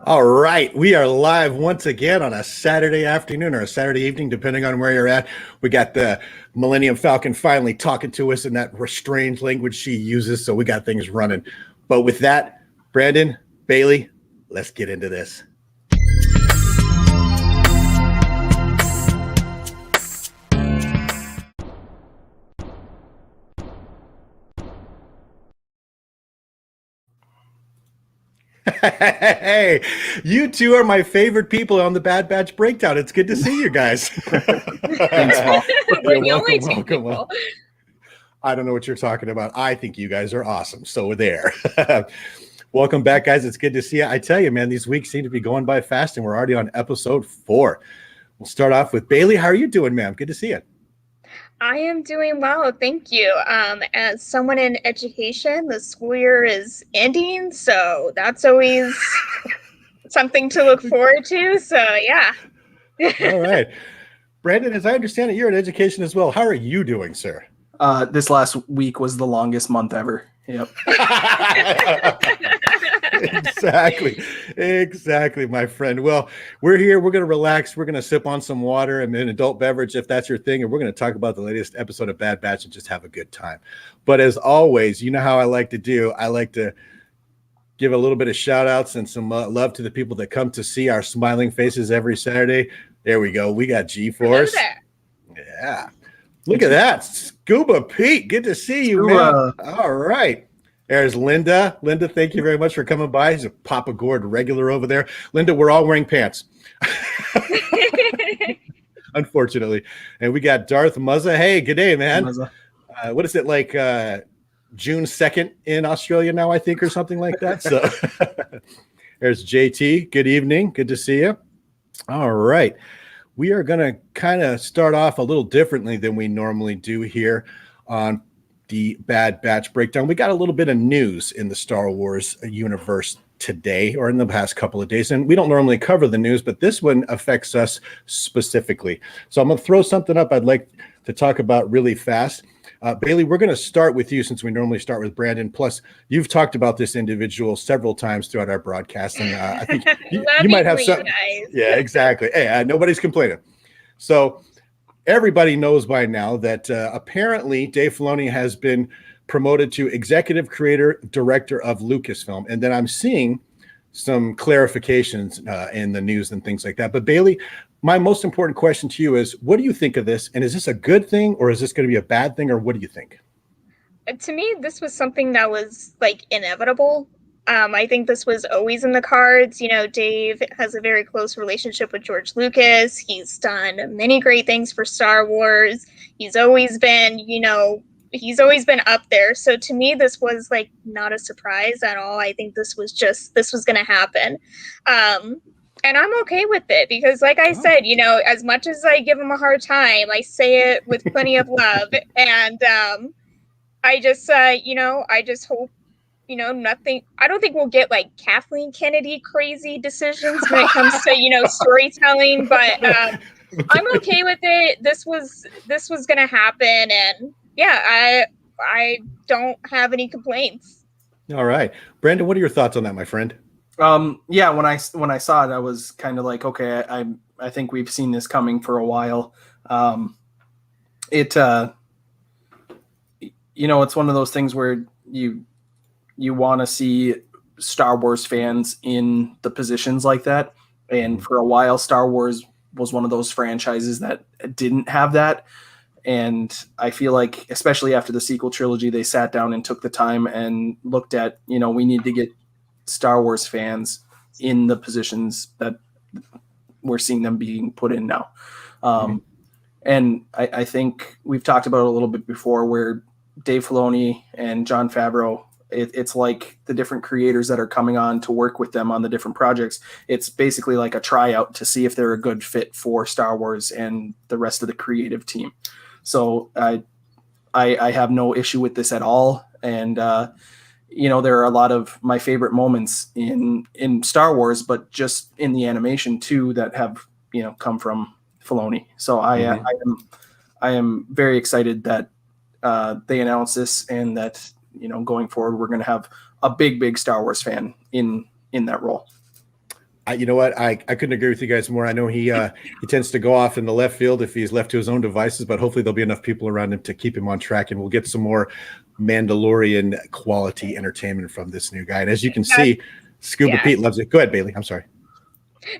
All right, we are live once again on a Saturday afternoon or a Saturday evening, depending on where you're at. We got the Millennium Falcon finally talking to us in that strange language she uses, so we got things running. But with that, Brandon, Bailey, let's get into this. Hey, you two are my favorite people on the Bad Batch Breakdown. It's good to see you guys. Thanks, Paul. We're the only two people. I don't know what you're talking about. I think you guys are awesome. So there. Welcome back, guys. It's good to see you. I tell you, man, these weeks seem to be going by fast, and we're already on episode 4. We'll start off with Bailey. How are you doing, ma'am? Good to see you. I am doing well, thank you. As someone in education, the school year is ending, so that's always something to look forward to. So, yeah. All right. Brandon, as I understand it, you're in education as well. How are you doing, sir? This last week was the longest month ever. Yep. Exactly, my friend. Well, we're here. We're going to relax. We're going to sip on some water and an adult beverage if that's your thing. And we're going to talk about the latest episode of Bad Batch and just have a good time. But as always, you know how I like to do. I like to give a little bit of shout outs and some love to the people that come to see our smiling faces every Saturday. There we go. We got G-Force. Yeah. Look at that. Scuba Pete. Good to see you, man. All right. There's Linda. Linda, thank you very much for coming by. He's a Papa Gord regular over there. Linda, we're all wearing pants. Unfortunately. And we got Darth Muzza. Hey, good day, man. What is it, like June 2nd in Australia now, I think, or something like that? So there's JT. Good evening. Good to see you. All right. We are going to kind of start off a little differently than we normally do here on the Bad Batch Breakdown. We got a little bit of news in the Star Wars universe today, or in the past couple of days, and we don't normally cover the news, but this one affects us specifically. So I'm going to throw something up I'd like to talk about really fast. Bailey, we're going to start with you since we normally start with Brandon. Plus, you've talked about this individual several times throughout our broadcast, and I think you might have some. Yeah, exactly. Hey, nobody's complaining. So everybody knows by now that apparently Dave Filoni has been promoted to executive creator director of Lucasfilm, and then I'm seeing some clarifications in the news and things like that. But Bailey, my most important question to you is, what do you think of this? And is this a good thing, or is this going to be a bad thing, or what do you think? To me, this was something that was like inevitable. I think this was always in the cards. You know, Dave has a very close relationship with George Lucas. He's done many great things for Star Wars. He's always been, up there. So to me, this was like not a surprise at all. I think this was going to happen. And I'm okay with it because, like I said, as much as I give him a hard time, I say it with plenty of love. And I just hope, nothing. I don't think we'll get like Kathleen Kennedy crazy decisions when it comes to, storytelling, but I'm okay with it. This was going to happen. And yeah, I don't have any complaints. All right. Brandon, what are your thoughts on that, my friend? Yeah, when I saw it, I was kind of like, okay, I think we've seen this coming for a while. It's one of those things where you want to see Star Wars fans in the positions like that. And for a while, Star Wars was one of those franchises that didn't have that. And I feel like, especially after the sequel trilogy, they sat down and took the time and looked at, we need to get Star Wars fans in the positions that we're seeing them being put in now. And I think we've talked about it a little bit before where Dave Filoni and Jon Favreau, it's like the different creators that are coming on to work with them on the different projects. It's basically like a tryout to see if they're a good fit for Star Wars and the rest of the creative team. So I have no issue with this at all. And, there are a lot of my favorite moments in Star Wars, but just in the animation too, that have, come from Filoni. So I am very excited that they announced this and that, going forward, we're going to have a big Star Wars fan in that role. You know what? I couldn't agree with you guys more. I know he tends to go off in the left field if he's left to his own devices, but hopefully there'll be enough people around him to keep him on track, and we'll get some more Mandalorian quality entertainment from this new guy. And as you can see, Scuba Pete loves it. Go ahead, Bailey. I'm sorry.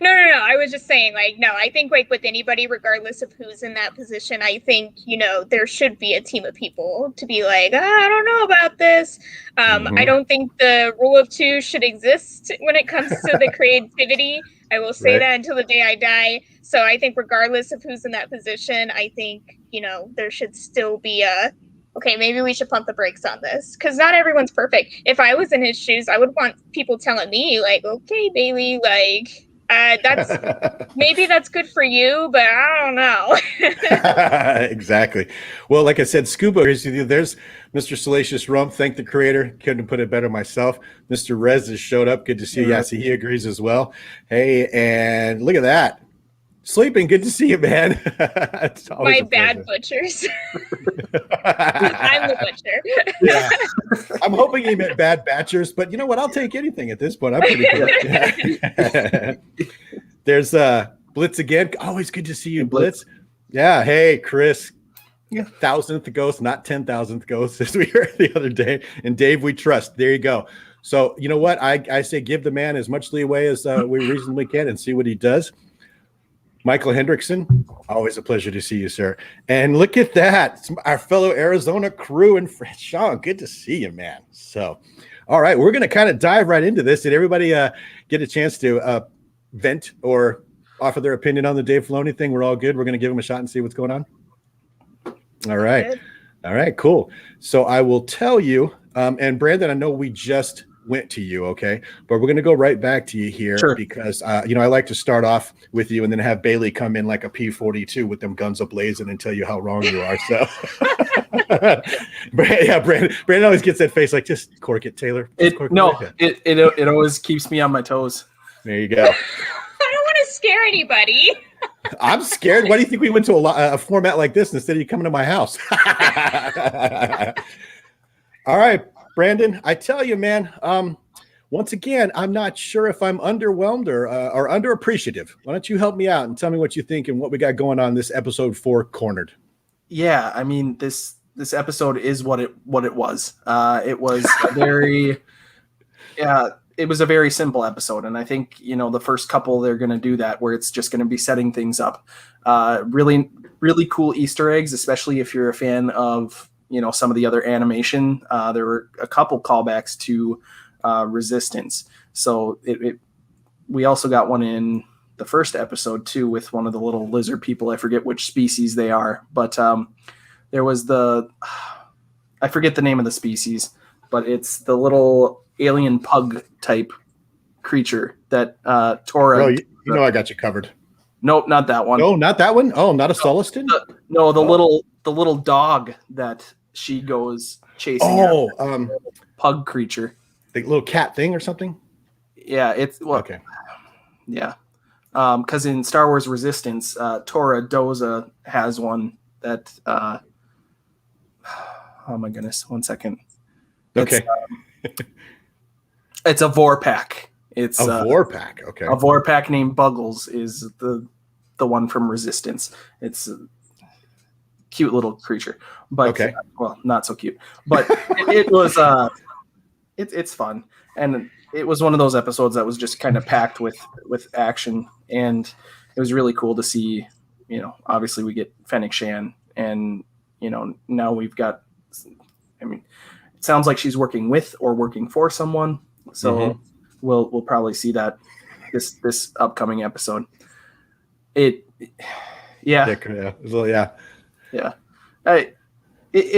No. I was just saying, like, no, I think like with anybody, regardless of who's in that position, I think, you know, there should be a team of people to be like, I don't know about this. I don't think the rule of two should exist when it comes to the creativity. I will say that until the day I die. So I think regardless of who's in that position, I think, you know, there should still be okay, maybe we should pump the brakes on this, because not everyone's perfect. If I was in his shoes, I would want people telling me like, okay, Bailey, like, maybe that's good for you, but I don't know. Exactly. Well, like I said, Scuba, there's Mr. Salacious Rump. Thank the creator. Couldn't have put it better myself. Mr. Rez has showed up. Good to see you. Yeah, see, he agrees as well. Hey, and look at that. Sleeping. Good to see you, man. My bad butchers. I'm the butcher. Yeah. I'm hoping he meant bad batchers, but you know what? I'll take anything at this point. I'm pretty good. There's Blitz again. Always good to see you, Blitz. Yeah. Hey, Chris. 1,000th ghost, not 10,000th ghost, as we heard the other day. And Dave, we trust. There you go. So you know what? I say give the man as much leeway as we reasonably can and see what he does. Michael Hendrickson, always a pleasure to see you, sir. And look at that, our fellow Arizona crew and Fred Sean. Good to see you, man. So, all right, we're going to kind of dive right into this. Did everybody get a chance to vent or offer their opinion on the Dave Filoni thing? We're all good. We're going to give him a shot and see what's going on. All right. All right, cool. So I will tell you, and Brandon, I know we just went to you, okay, but we're going to go right back to you here because you know, I like to start off with you and then have Bailey come in like a P-42 with them guns ablazing and tell you how wrong you are. So yeah, Brandon always gets that face like, just cork it, Taylor. It always keeps me on my toes. There you go. I don't want to scare anybody. I'm scared. Why do you think we went to a format like this instead of you coming to my house? All right, Brandon, I tell you, man, once again, I'm not sure if I'm underwhelmed or underappreciative. Why don't you help me out and tell me what you think and what we got going on this episode 4, Cornered? Yeah, I mean, this episode is what it was. It was a very, it was a very simple episode, and I think, you know, the first couple they're going to do that where it's just going to be setting things up. Really, really cool Easter eggs, especially if you're a fan of, you know, some of the other animation. There were a couple callbacks to Resistance. So we also got one in the first episode too with one of the little lizard people. I forget which species they are, but there was I forget the name of the species, but it's the little alien pug type creature that Tora. Oh, you know I got you covered. Nope, not that one. No, not that one. Oh, not a Soliston? No, the little dog that she goes chasing. Oh, pug creature. The little cat thing or something? Yeah, it's okay. Yeah. Because in Star Wars Resistance, Tora Doza has one that oh my goodness, 1 second. Okay. It's a Vorpak. It's a Vorpak. Okay. A Vorpak named Buggles is the one from Resistance. It's a cute little creature, but well, not so cute. But it was it's fun, and it was one of those episodes that was just kind of packed with action, and it was really cool to see. You know, obviously we get Fennec Shan, and you know, now we've got. I mean, it sounds like she's working with or working for someone, so we'll probably see that this upcoming episode. It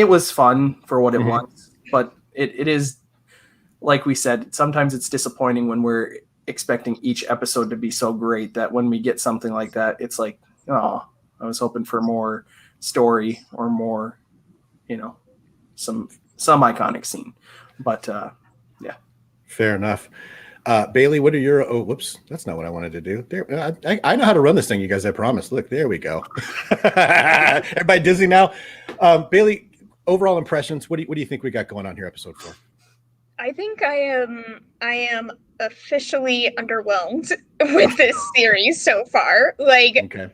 was fun for what it was, but it is, like we said, sometimes it's disappointing when we're expecting each episode to be so great that when we get something like that, it's like, oh, I was hoping for more story or more, you know, some iconic scene. But yeah, fair enough. Bailey, what are your? Oh, whoops, that's not what I wanted to do. There, I know how to run this thing, you guys. I promise. Look, there we go. Everybody dizzy now. Bailey, overall impressions. What do you think we got going on here, episode 4? I think I am officially underwhelmed with this series so far. Like, Okay.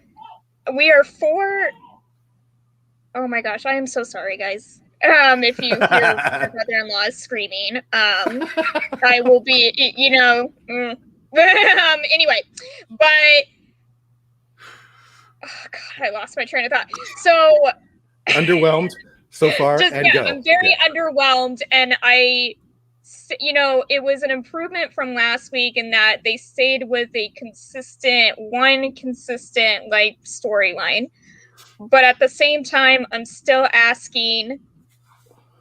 we are four. Oh my gosh, I am so sorry, guys. If you hear my brother-in-law screaming, I will be, anyway, but oh God, I lost my train of thought. So Underwhelmed so far, just and yeah, go. I'm very underwhelmed, and it was an improvement from last week in that they stayed with a consistent like storyline. But at the same time, I'm still asking,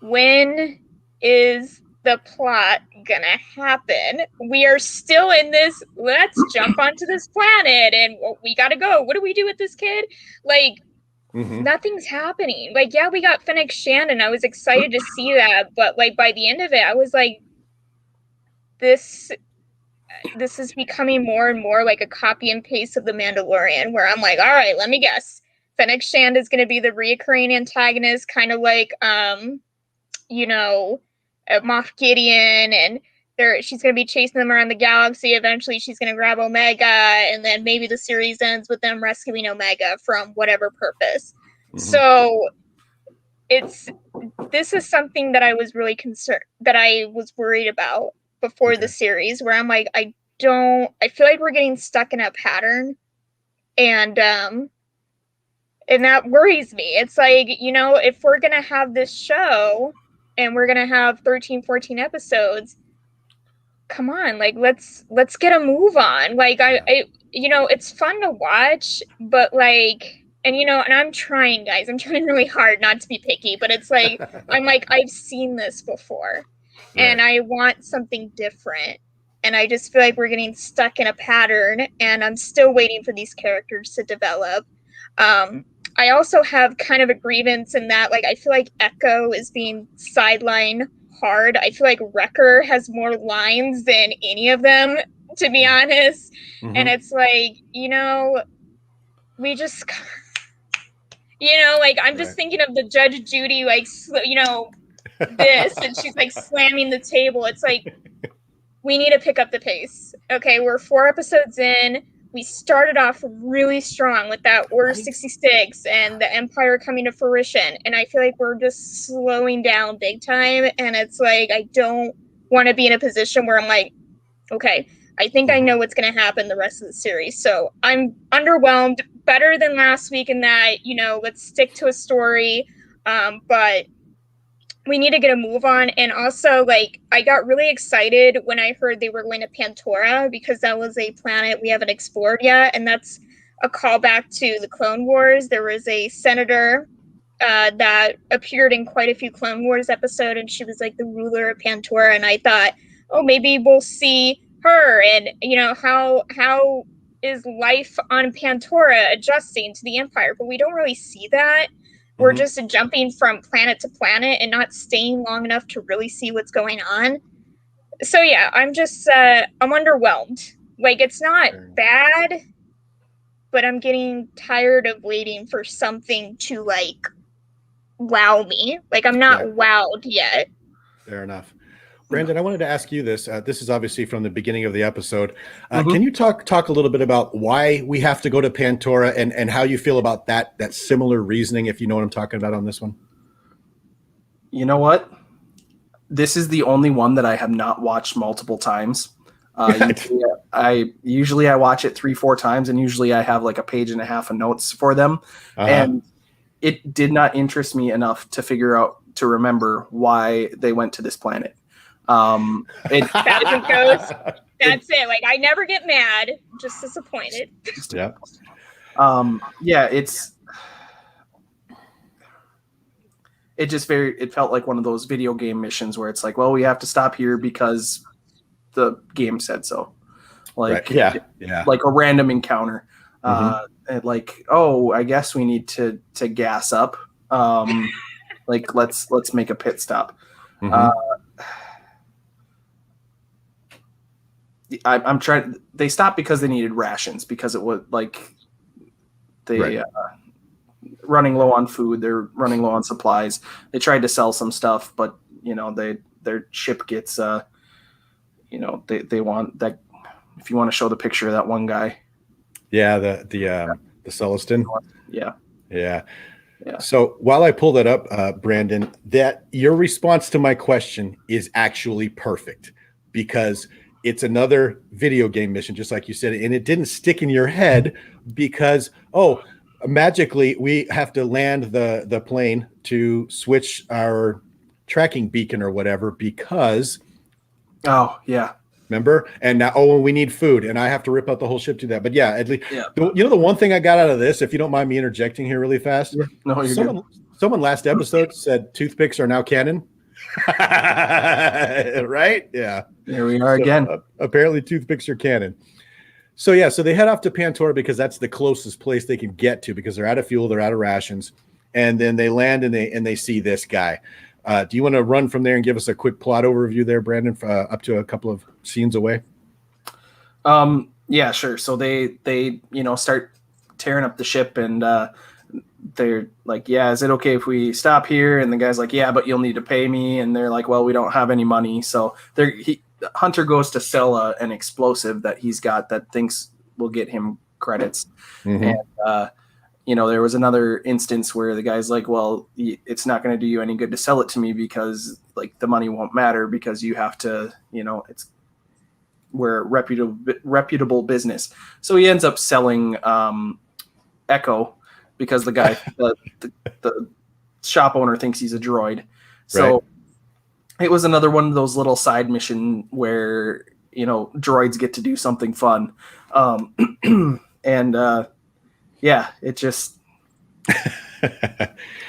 when is the plot gonna happen? We are still in this, let's jump onto this planet and we gotta go. What do we do with this kid? Like, nothing's happening. Like, yeah, we got Fennec Shannon. I was excited to see that, but like by the end of it, I was like, this is becoming more and more like a copy and paste of The Mandalorian, where I'm like, all right, let me guess. Fennec Shand is going to be the reoccurring antagonist, kind of like Moff Gideon, and she's going to be chasing them around the galaxy. Eventually, she's going to grab Omega, and then maybe the series ends with them rescuing Omega from whatever purpose. So this is something that I was really concerned, that I was worried about before the series, where I'm like, I feel like we're getting stuck in a pattern, and that worries me. It's like, if we're going to have this show and we're going to have 13, 14 episodes, come on, like, let's get a move on. Like, it's fun to watch, but like, and I'm trying, guys, I'm trying really hard not to be picky, but it's like, I'm like, I've seen this before, and I want something different. And I just feel like we're getting stuck in a pattern, and I'm still waiting for these characters to develop. I also have kind of a grievance in that, like, I feel like Echo is being sidelined hard. I feel like Wrecker has more lines than any of them, to be honest. And it's like, we just, like, I'm just thinking of the Judge Judy, like, this, and she's like slamming the table. It's like, we need to pick up the pace. Okay, we're 4 episodes in. We started off really strong with that Order 66 and the Empire coming to fruition. And I feel like we're just slowing down big time. And it's like, I don't want to be in a position where I'm like, okay, I think I know what's going to happen the rest of the series. So I'm underwhelmed, better than last week in that, let's stick to a story. But we need to get a move on. And also, like, I got really excited when I heard they were going to Pantora, because that was a planet we haven't explored yet. And that's a callback to the Clone Wars. There was a senator that appeared in quite a few Clone Wars episodes, and she was like the ruler of Pantora. And I thought, oh, maybe we'll see her, and how is life on Pantora adjusting to the Empire. But we don't really see that. We're just jumping from planet to planet and not staying long enough to really see what's going on. So yeah, I'm just I'm underwhelmed. Like, it's not bad, but I'm getting tired of waiting for something to like wow me. Like, I'm not wowed yet. Fair enough. Brandon, I wanted to ask you this. This is obviously from the beginning of the episode. Can you talk a little bit about why we have to go to Pantora, and how you feel about that similar reasoning, if you know what I'm talking about on this one? You know what? This is the only one that I have not watched multiple times. Usually I watch it 3-4 times, and usually I have like a page and a half of notes for them. And it did not interest me enough to remember why they went to this planet. That's it goes. That's it. Like, I never get mad, just disappointed. It felt like one of those video game missions where it's like, well, we have to stop here because the game said so. Like, like a random encounter. Like, oh, I guess we need to gas up. Like, let's make a pit stop. I'm trying. They stopped because they needed rations, because it was like running low on food. They're running low on supplies. They tried to sell some stuff, but they their ship gets they want that. If you want to show the picture of that one guy. Yeah, the Celestin. Yeah. Yeah. Yeah. So while I pull that up, Brandon, that your response to my question is actually perfect, because it's another video game mission, just like you said, and it didn't stick in your head because, magically we have to land the plane to switch our tracking beacon or whatever because. Oh, yeah. Remember? And now, we need food, and I have to rip out the whole ship to do that. But yeah, at least, Yeah. the one thing I got out of this, if you don't mind me interjecting here really fast. Yeah. No, you're good. Someone last episode said toothpicks are now canon. Right? Yeah. There we are again. Apparently toothpicks are canon. So yeah, so they head off to Pantora because that's the closest place they can get to, because they're out of fuel, they're out of rations. And then they land and they see this guy. Do you want to run from there and give us a quick plot overview there, Brandon, up to a couple of scenes away? Yeah, sure. So they start tearing up the ship, and they're like, yeah, is it okay if we stop here? And the guy's like, yeah, but you'll need to pay me. And they're like, well, we don't have any money. So Hunter goes to sell an explosive that he's got that thinks will get him credits. Mm-hmm. And there was another instance where the guy's like, well, it's not going to do you any good to sell it to me because like the money won't matter because you have to, we're a reputable business. So he ends up selling Echo because the guy, the shop owner thinks he's a droid. So right. It was another one of those little side mission where, droids get to do something fun. Yeah, it just.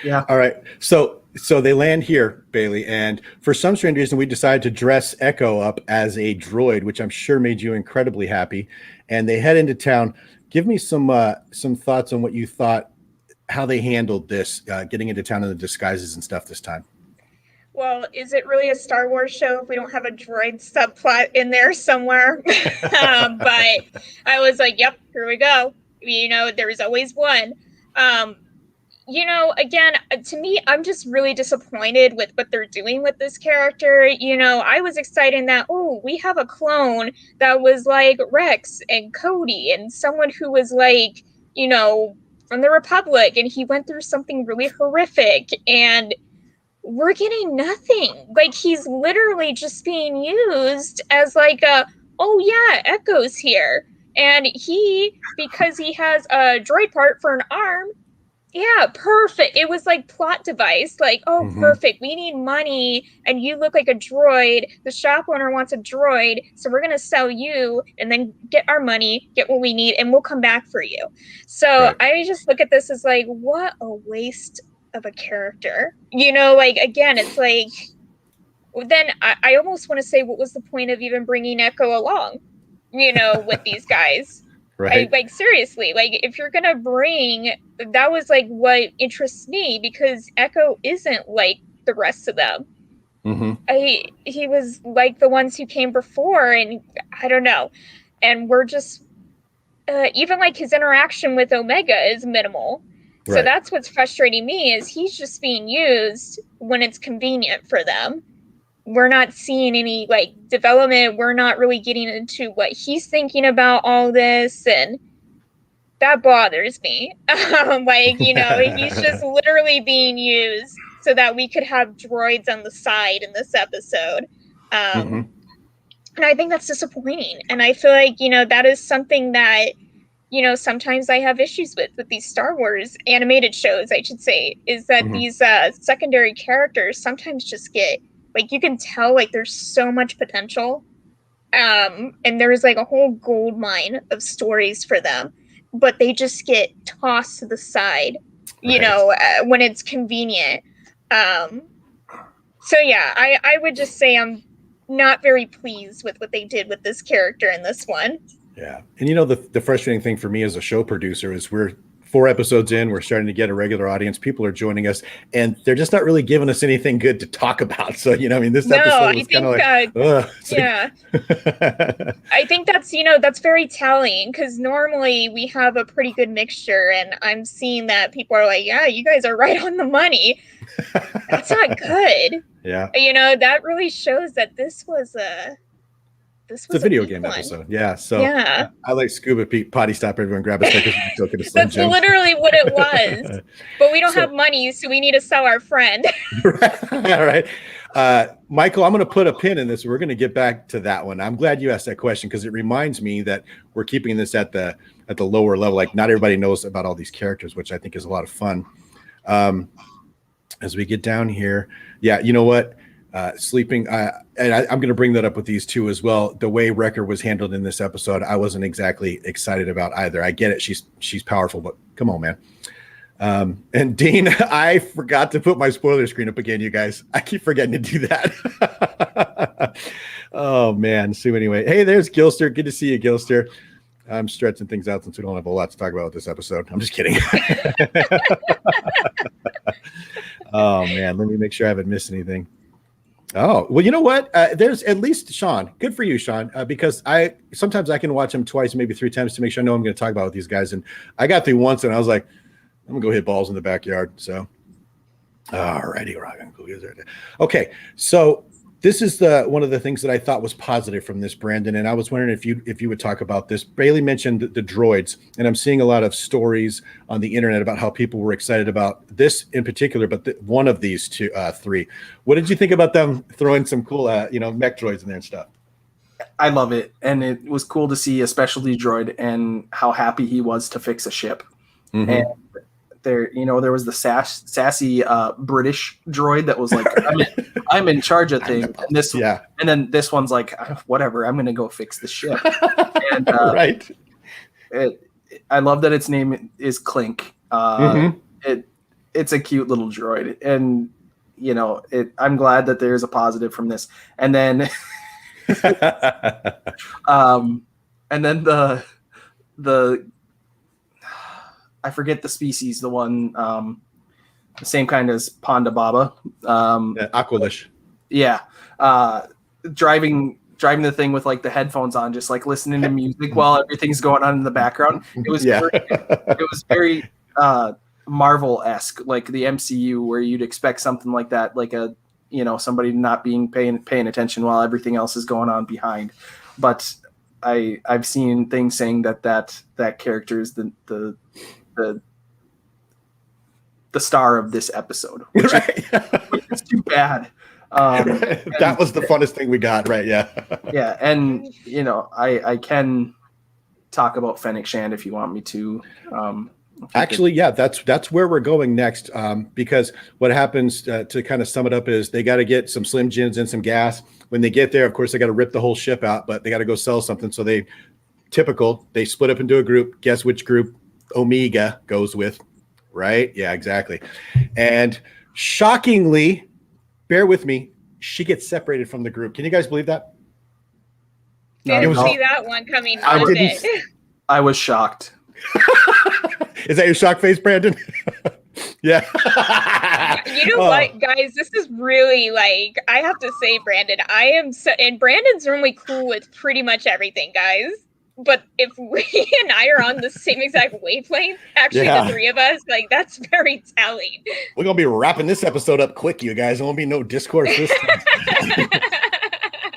Yeah. All right. So they land here, Bailey, and for some strange reason, we decided to dress Echo up as a droid, which I'm sure made you incredibly happy. And they head into town. Give me some thoughts on what you thought, how they handled this, getting into town in the disguises and stuff this time. Well, is it really a Star Wars show if we don't have a droid subplot in there somewhere? But I was like, yep, here we go. There's always one. Again, to me, I'm just really disappointed with what they're doing with this character. I was excited that, we have a clone that was like Rex and Cody and someone who was like, from the Republic, and he went through something really horrific, and we're getting nothing. Like, he's literally just being used as like Echo's here. And because he has a droid part for an arm, yeah, perfect. It was like plot device, like, perfect. We need money, and you look like a droid. The shop owner wants a droid, so we're gonna sell you, and then get our money, get what we need, and we'll come back for you. So right. I just look at this as like, what a waste of a character. Again, it's like, then I almost want to say, what was the point of even bringing Echo along? With these guys. Right. Seriously, if you're gonna bring, that was like what interests me, because Echo isn't like the rest of them. Mm-hmm. He was like the ones who came before, and I don't know. And we're just even like his interaction with Omega is minimal. Right. So that's what's frustrating me, is he's just being used when it's convenient for them. We're not seeing any development. We're not really getting into what he's thinking about all this, and that bothers me. He's just literally being used so that we could have droids on the side in this episode. And I think that's disappointing. And I feel like, that is something that, sometimes I have issues with these Star Wars animated shows, I should say, is that these secondary characters sometimes just get, you can tell, there's so much potential. And there's a whole gold mine of stories for them, but they just get tossed to the side, when it's convenient. So yeah, I would just say I'm not very pleased with what they did with this character in this one. Yeah. And the frustrating thing for me as a show producer is we're 4 episodes in, we're starting to get a regular audience. People are joining us, and they're just not really giving us anything good to talk about. So, I mean, this episode was kind of like, yeah. I think that's, that's very telling, because normally we have a pretty good mixture, and I'm seeing that people are like, yeah, you guys are right on the money. That's not good. Yeah. That really shows that this was a video game episode. Yeah. So yeah. I like Scuba Pete potty stop everyone grab a sticker. That's literally what it was. But we don't have money, so we need to sell our friend. All right. Michael, I'm going to put a pin in this. We're going to get back to that one. I'm glad you asked that question, because it reminds me that we're keeping this at the lower level. Like, not everybody knows about all these characters, which I think is a lot of fun. As we get down here, yeah, you know what? Sleeping, and I'm going to bring that up with these two as well. The way Wrecker was handled in this episode, I wasn't exactly excited about either. I get it; she's powerful, but come on, man. And Dean, I forgot to put my spoiler screen up again, you guys. I keep forgetting to do that. Oh man. So anyway, hey, there's Gilster. Good to see you, Gilster. I'm stretching things out since we don't have a lot to talk about with this episode. I'm just kidding. Oh man, let me make sure I haven't missed anything. Oh, well, you know what? There's at least Sean. Good for you, Sean, because sometimes I can watch him twice, maybe 3 times to make sure I know I'm going to talk about with these guys. And I got through once and I was like, I'm going to go hit balls in the backyard. So, all righty. Okay. So this is one of the things that I thought was positive from this, Brandon. And I was wondering if you would talk about this. Bailey mentioned the droids, and I'm seeing a lot of stories on the internet about how people were excited about this in particular, but one of these 3. What did you think about them throwing some cool, mech droids in there and stuff? I love it. And it was cool to see a specialty droid and how happy he was to fix a ship. Mm-hmm. And there was the sassy British droid that was like, I'm in charge of things. And then this one's like, whatever, I'm going to go fix the ship. And, right. I love that its name is Clink. It's a cute little droid, and I'm glad that there's a positive from this. And then, the I forget the species, the one, the same kind as Ponda Baba. Aqualish. Yeah. Driving the thing with like the headphones on, just like listening to music while everything's going on in the background. It was very Marvel-esque, like the MCU, where you'd expect something like that, like somebody not paying attention while everything else is going on behind. But I've seen things saying that character is the star of this episode, which is too bad. That was the funnest thing we got, right? Yeah. Yeah, and I can talk about Fennec Shand if you want me to. Actually, yeah, that's where we're going next. Because what happens, to kind of sum it up, is they got to get some Slim Jims and some gas. When they get there, of course, they got to rip the whole ship out, but they got to go sell something. So they split up into a group. Guess which group Omega goes with, right? Yeah, exactly. And shockingly, bear with me, she gets separated from the group. Can you guys believe that? Didn't see that one coming. I was shocked. Is that your shock face, Brandon? Yeah. You know what, guys? This is really like, I have to say, Brandon, and Brandon's normally cool with pretty much everything, guys. But if we and I are on the same exact wavelength, actually, the 3 of us, like, that's very telling. We're going to be wrapping this episode up quick, you guys. There won't be no discourse this time.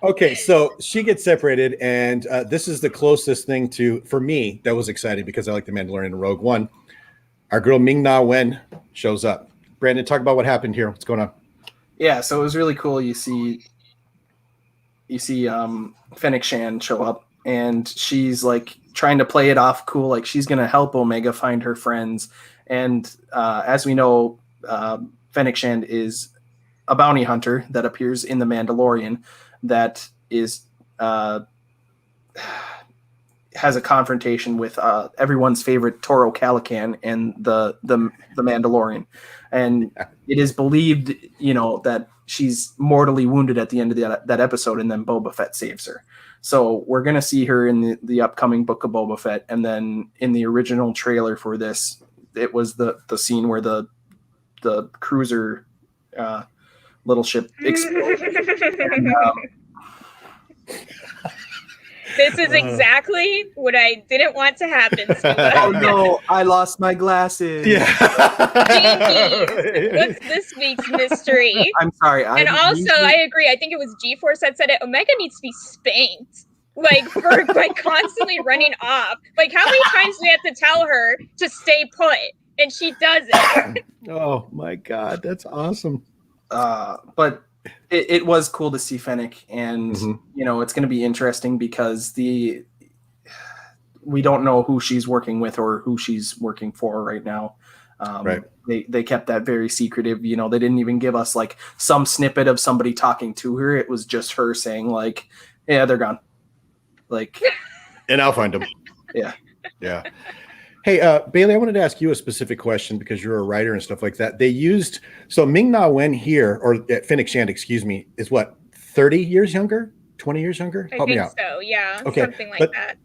Okay, so she gets separated, and this is the closest thing for me that was exciting, because I like The Mandalorian and Rogue One. Our girl Ming-Na Wen shows up. Brandon, talk about what happened here. What's going on? Yeah, so it was really cool. You see Fennec Shand show up, and she's like trying to play it off cool, like she's going to help Omega find her friends. And as we know, Fennec Shand is a bounty hunter that appears in The Mandalorian that is has a confrontation with everyone's favorite Toro Calican and the Mandalorian. And it is believed, that she's mortally wounded at the end of that episode, and then Boba Fett saves her. So we're going to see her in the upcoming Book of Boba Fett. And then in the original trailer for this, it was the scene where the cruiser little ship exploded. And, this is exactly what I didn't want to happen. oh no, I lost my glasses. Yeah. Jinkies. What's this week's mystery? I'm sorry. And also, I agree. I think it was G-Force that said it. Omega needs to be spanked. Like, for like constantly running off. Like, how many times do we have to tell her to stay put? And she does it. Oh my God, that's awesome. But it was cool to see Fennec, and you know, it's going to be interesting because we don't know who she's working with or who she's working for right now. Right. They kept that very secretive. You know, they didn't even give us like some snippet of somebody talking to her. It was just her saying like, "Yeah, they're gone." Like, and I'll find them. Yeah. Yeah. Hey, Bailey, I wanted to ask you a specific question because you're a writer and stuff like that. They used, so Ming-Na Wen here, or Fennec Shand, excuse me, is what, 30 years younger? 20 years younger? I Help me think out. so, yeah. Okay. Something like that.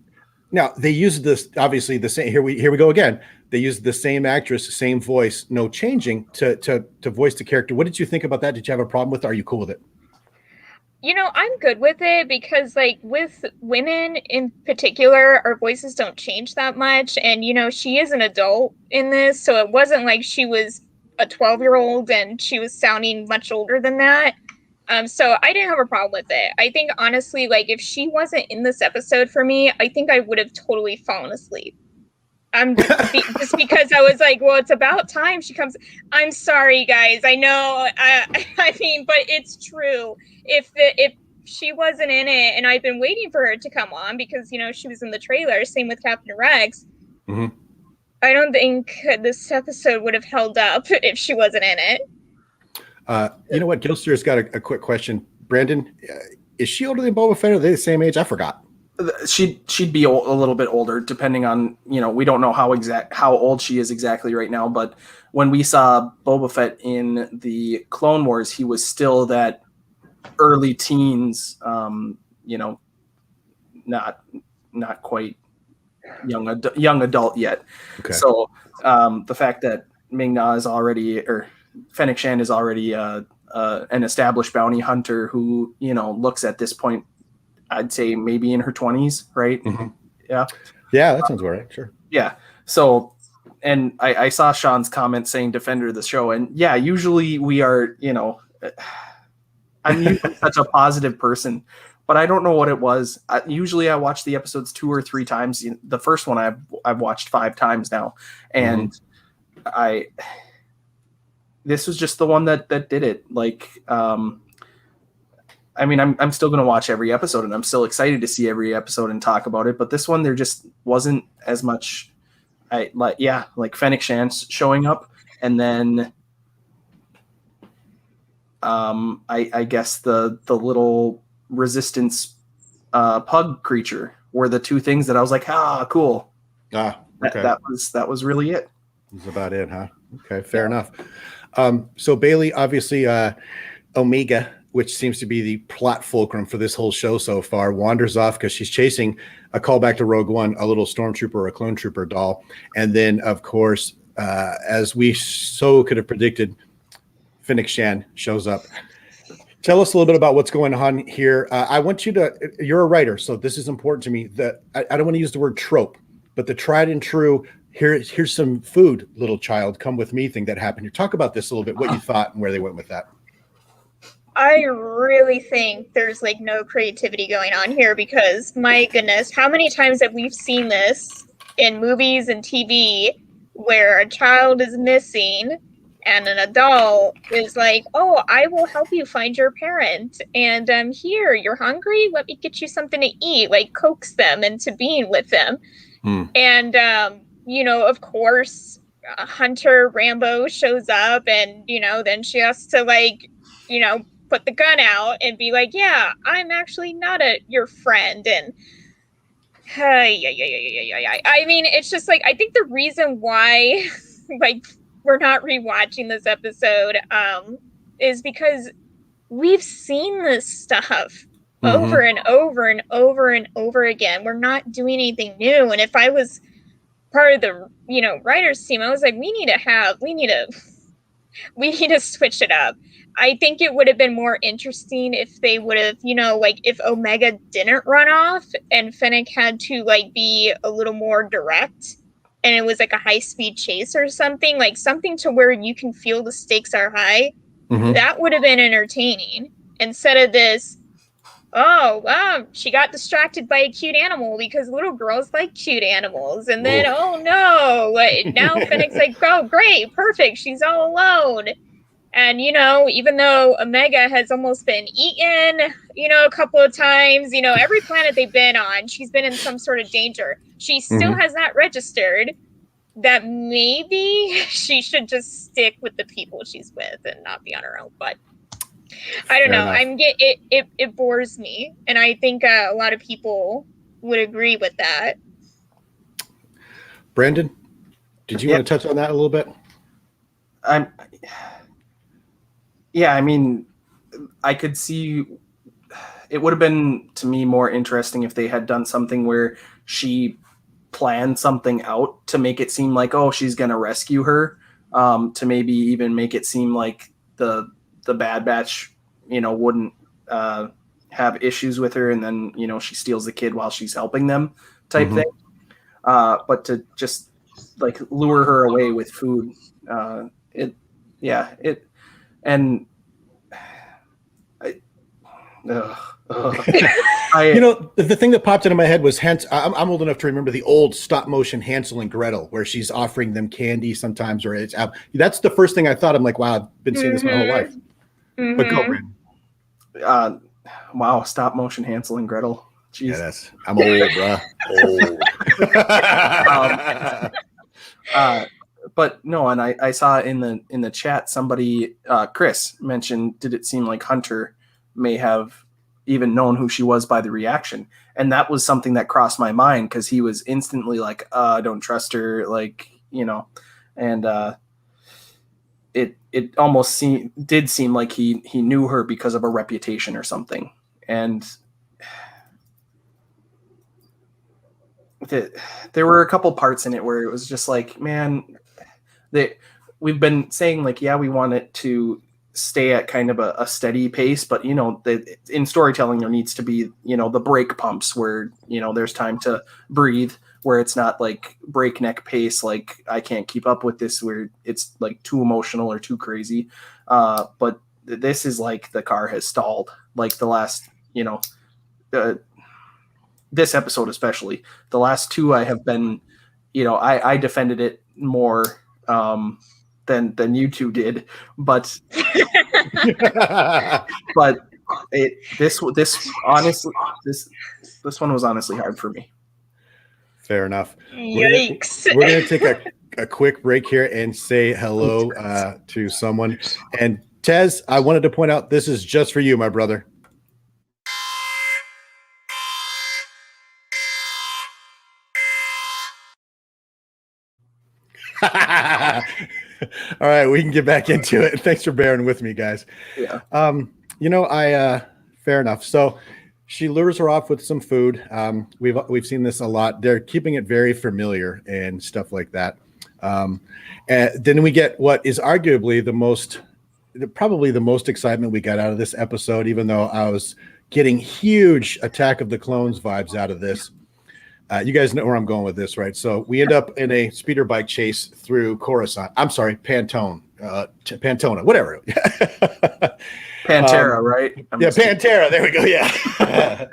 Now, they used this, obviously, the same, here we go again. They used the same actress, same voice, no changing to voice the character. What did you think about that? Did you have a problem with it? Are you cool with it? You know, I'm good with it because, like, with women in particular, our voices don't change that much. And, you know, she is an adult in this, so it wasn't like she was a 12-year-old and she was sounding much older than that. So I didn't have a problem with it. I think, honestly, like, if she wasn't in this episode for me, I think I would have totally fallen asleep. Just because I was like, well, it's about time she comes. I'm sorry, guys. I know. I mean, but it's true. If she wasn't in it, and I've been waiting for her to come on because, you know, she was in the trailer. Same with Captain Rex. Mm-hmm. I don't think this episode would have held up if she wasn't in it. You know what? Gilster's got a quick question. Brandon, is she older than Boba Fett? Or are they the same age? I forgot. She'd be a little bit older, depending on, you know, we don't know how old she is exactly right now. But when we saw Boba Fett in the Clone Wars, he was still that early teens, you know, not quite young adult yet. Okay. So the fact that Ming-Na is already, or Fennec Shand is already an established bounty hunter who, you know, looks at this point, I'd say maybe in her 20s, right? Mm-hmm. Yeah. Yeah, that sounds about right. Sure. Yeah. So, and I saw Sean's comment saying defender of the show. And yeah, usually we are, you know, I'm usually such a positive person, but I don't know what it was. Usually I watch the episodes 2 or 3 times. The first one I've watched 5 times now. And this was just the one that did it. Like, I mean, I'm still going to watch every episode, and I'm still excited to see every episode and talk about it. But this one, there just wasn't as much. Like Fennec Shand showing up, and then, I guess the little resistance, pug creature were the 2 things that I was like, cool. Okay. That was really it. That's about it, huh? Okay, fair enough. So Bailey, obviously, Omega, which seems to be the plot fulcrum for this whole show so far, wanders off because she's chasing a callback to Rogue One, a little stormtrooper or a clone trooper doll. And then, of course, as we so could have predicted, Fennec Shand shows up. Tell us a little bit about what's going on here. I want you to, you're a writer, so this is important to me. I don't want to use the word trope, but the tried and true, here's some food, little child, come with me thing that happened here. Talk about this a little bit, what you thought and where they went with that. I really think there's like no creativity going on here because, my goodness, how many times have we seen this in movies and TV where a child is missing and an adult is like, oh, I will help you find your parent. And here, you're hungry? Let me get you something to eat, like coax them into being with them. And, you know, of course, Hunter Rambo shows up and, you know, then she has to like, you know, put the gun out and be like, yeah, I'm actually not your friend. And I mean, it's just like, I think the reason why like we're not rewatching this episode is because we've seen this stuff over and over and over and over again. We're not doing anything new. And if I was part of the, writers team, I was like, we need to switch it up. I think it would have been more interesting if they would have, if Omega didn't run off and Fennec had to be a little more direct, and it was like a high-speed chase or something, like something to where you can feel the stakes are high. Mm-hmm. That would have been entertaining instead of this, oh, wow, she got distracted by a cute animal because little girls like cute animals. And then, oh no, now Fennec's like, oh, great, perfect, she's all alone. And, even though Omega has almost been eaten, a couple of times, every planet they've been on, she's been in some sort of danger. She still has not registered that maybe she should just stick with the people she's with and not be on her own. But I don't know. It bores me. And I think a lot of people would agree with that. Brandon, did you want to touch on that a little bit? Yeah, I mean, I could see it would have been, to me, more interesting if they had done something where she planned something out to make it seem like, oh, she's going to rescue her, to maybe even make it seem like the Bad Batch, wouldn't have issues with her, and then, she steals the kid while she's helping them type thing. But to just, lure her away with food, and the thing that popped into my head was I'm old enough to remember the old stop motion Hansel and Gretel, where she's offering them candy sometimes, or that's the first thing I thought. I'm like, wow, I've been seeing this my whole life. But go, Brandon. Wow, stop motion Hansel and Gretel. Jeez. Yeah, I'm old, bro. Old. But no, and I saw in the chat somebody, Chris, mentioned, did it seem like Hunter may have even known who she was by the reaction? And that was something that crossed my mind, because he was instantly like, I don't trust her, and it almost did seem like he knew her because of a reputation or something. And there were a couple parts in it where it was just like, man, we've been saying we want it to stay at kind of a steady pace, but in storytelling there needs to be the brake pumps where there's time to breathe, where it's not breakneck pace, I can't keep up with this, where it's too emotional or too crazy. But this is the car has stalled, the last this episode especially. The last two I have been I defended it more than you two did, but this one was honestly hard for me. Fair enough. Yikes. We're gonna take a quick break here and say hello to someone. And Tez, I wanted to point out, this is just for you, my brother. All right, we can get back into it. Thanks for bearing with me, guys. Yeah. Fair enough. So she lures her off with some food. We've seen this a lot. They're keeping it very familiar and stuff like that. And then we get what is arguably probably the most excitement we got out of this episode, even though I was getting huge Attack of the Clones vibes out of this. You guys know where I'm going with this, right? So we end up in a speeder bike chase through Coruscant. I'm sorry, Pantona, whatever. Pantera, right? Pantera. There we go. Yeah.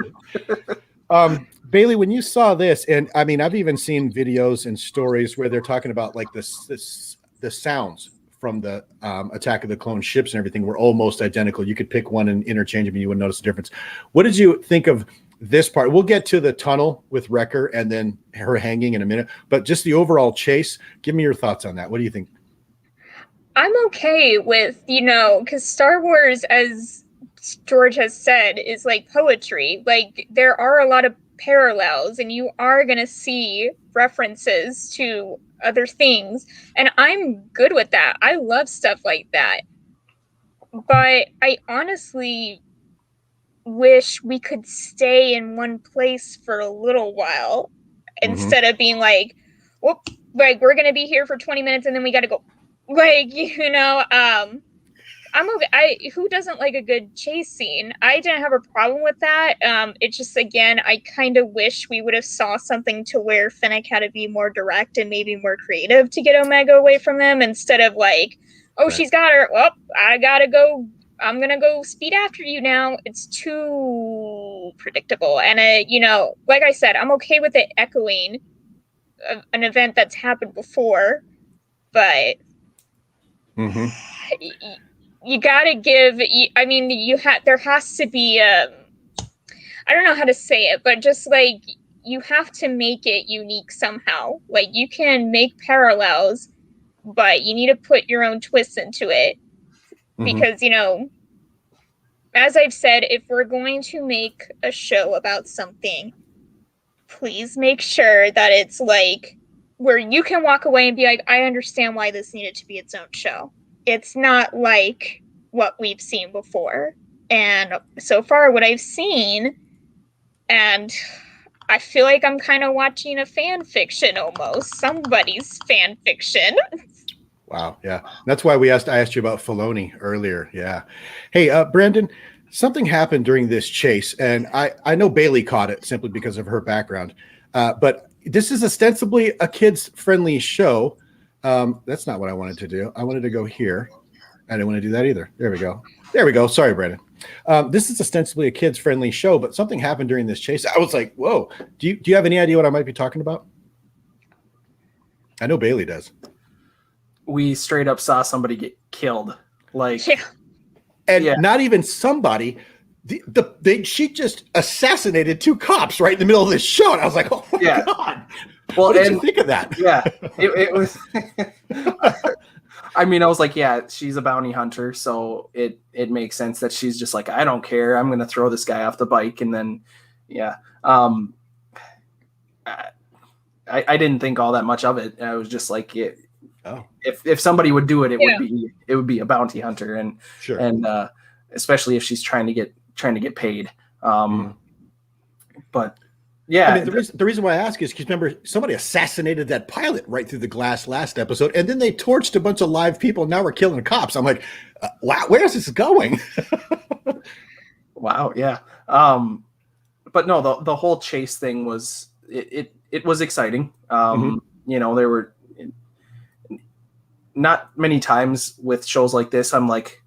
Bailey, when you saw this, and I mean, I've even seen videos and stories where they're talking about the sounds from the Attack of the Clone ships and everything were almost identical. You could pick one and interchange them and you wouldn't notice the difference. What did you think of this part? We'll get to the tunnel with Wrecker and then her hanging in a minute, but just the overall chase, give me your thoughts on that. What do you think? I'm okay with, because Star Wars, as George has said, is like poetry. There are a lot of parallels and you are going to see references to other things. And I'm good with that. I love stuff like that. But I honestly wish we could stay in one place for a little while instead of being like, whoop, like we're gonna be here for 20 minutes and then we gotta go. Like, you know, I'm okay. Who doesn't like a good chase scene? I didn't have a problem with that. It just, again, I kind of wish we would have saw something to where Fennec had to be more direct and maybe more creative to get Omega away from them, instead of like, oh, right. She's got her. Well, I gotta go. I'm gonna go speed after you now. It's too predictable. And you know, like I said, I'm okay with it echoing an event that's happened before, but you gotta give. I mean, there has to be. I don't know how to say it, but just like you have to make it unique somehow. Like you can make parallels, but you need to put your own twists into it. Because, you know, as I've said, if we're going to make a show about something, please make sure that it's like where you can walk away and be like, I understand why this needed to be its own show. It's not like what we've seen before. And so far, what I've seen, and I feel like I'm kind of watching a fan fiction almost, somebody's fan fiction. Wow. Yeah. That's why I asked you about Filoni earlier. Yeah. Hey, Brandon, something happened during this chase, and I know Bailey caught it simply because of her background. But this is ostensibly a kids friendly show. That's not what I wanted to do. I wanted to go here. I didn't want to do that either. There we go. There we go. Sorry, Brandon. This is ostensibly a kids friendly show, but something happened during this chase. I was like, whoa, do you have any idea what I might be talking about? I know Bailey does. We straight up saw somebody get killed. Like, yeah. And not even somebody. She just assassinated 2 cops right in the middle of this show, and I was like, "Oh my god!" Well, what did you think of that? Yeah, it was. I mean, I was like, "Yeah, she's a bounty hunter, so it makes sense that she's just like, I don't care. I'm going to throw this guy off the bike." And then, I didn't think all that much of it. I was just like, if somebody would do it, it would be a bounty hunter, and sure. And especially if she's trying to get paid. But yeah, I mean, the reason why I ask is because remember somebody assassinated that pilot right through the glass last episode, and then they torched a bunch of live people. And now we're killing cops. I'm like, wow, where is this going? Wow, yeah. But no, the whole chase thing was it was exciting. You know, there were not many times with shows like this I'm like,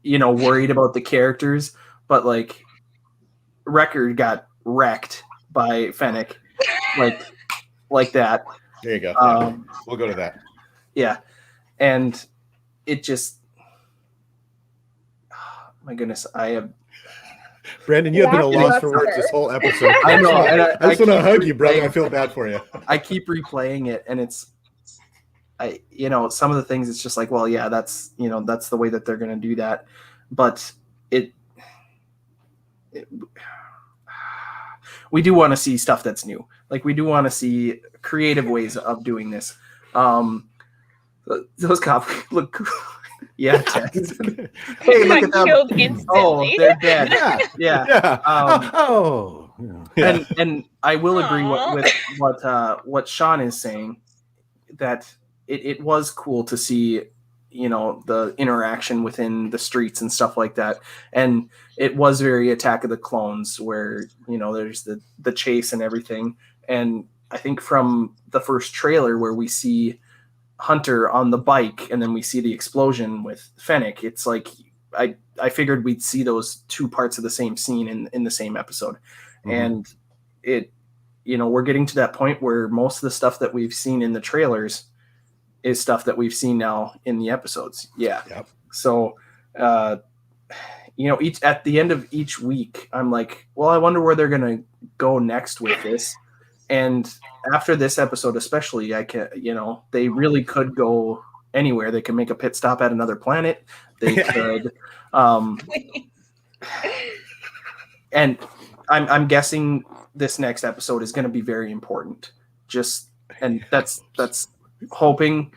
you know, worried about the characters, but like Wrecker got wrecked by Fennec like that. There you go. We'll go to that. Yeah. And it just, my goodness, I have Brandon, you have been a loss for words this whole episode. I know. And I just want to hug you, brother. I feel bad for you. I keep replaying it, and you know, some of the things it's just like, well, yeah, that's the way that they're going to do that. But we do want to see stuff that's new. Like we do want to see creative ways of doing this. Those cops look cool. Yeah. Hey, look at them. Killed instantly. Oh, they're dead. Yeah. And I will agree with what Sean is saying, that it was cool to see, you know, the interaction within the streets and stuff like that. And it was very Attack of the Clones, where, you know, there's the chase and everything. And I think from the first trailer where we see Hunter on the bike and then we see the explosion with Fennec, it's like I figured we'd see those 2 parts of the same scene in the same episode. And it, you know, we're getting to that point where most of the stuff that we've seen in the trailers is stuff that we've seen now in the episodes. Yeah. Yep. So, you know, at the end of each week, I'm like, well, I wonder where they're going to go next with this. And after this episode, especially, they really could go anywhere. They can make a pit stop at another planet. They could, and I'm guessing this next episode is going to be very important. And that's hoping,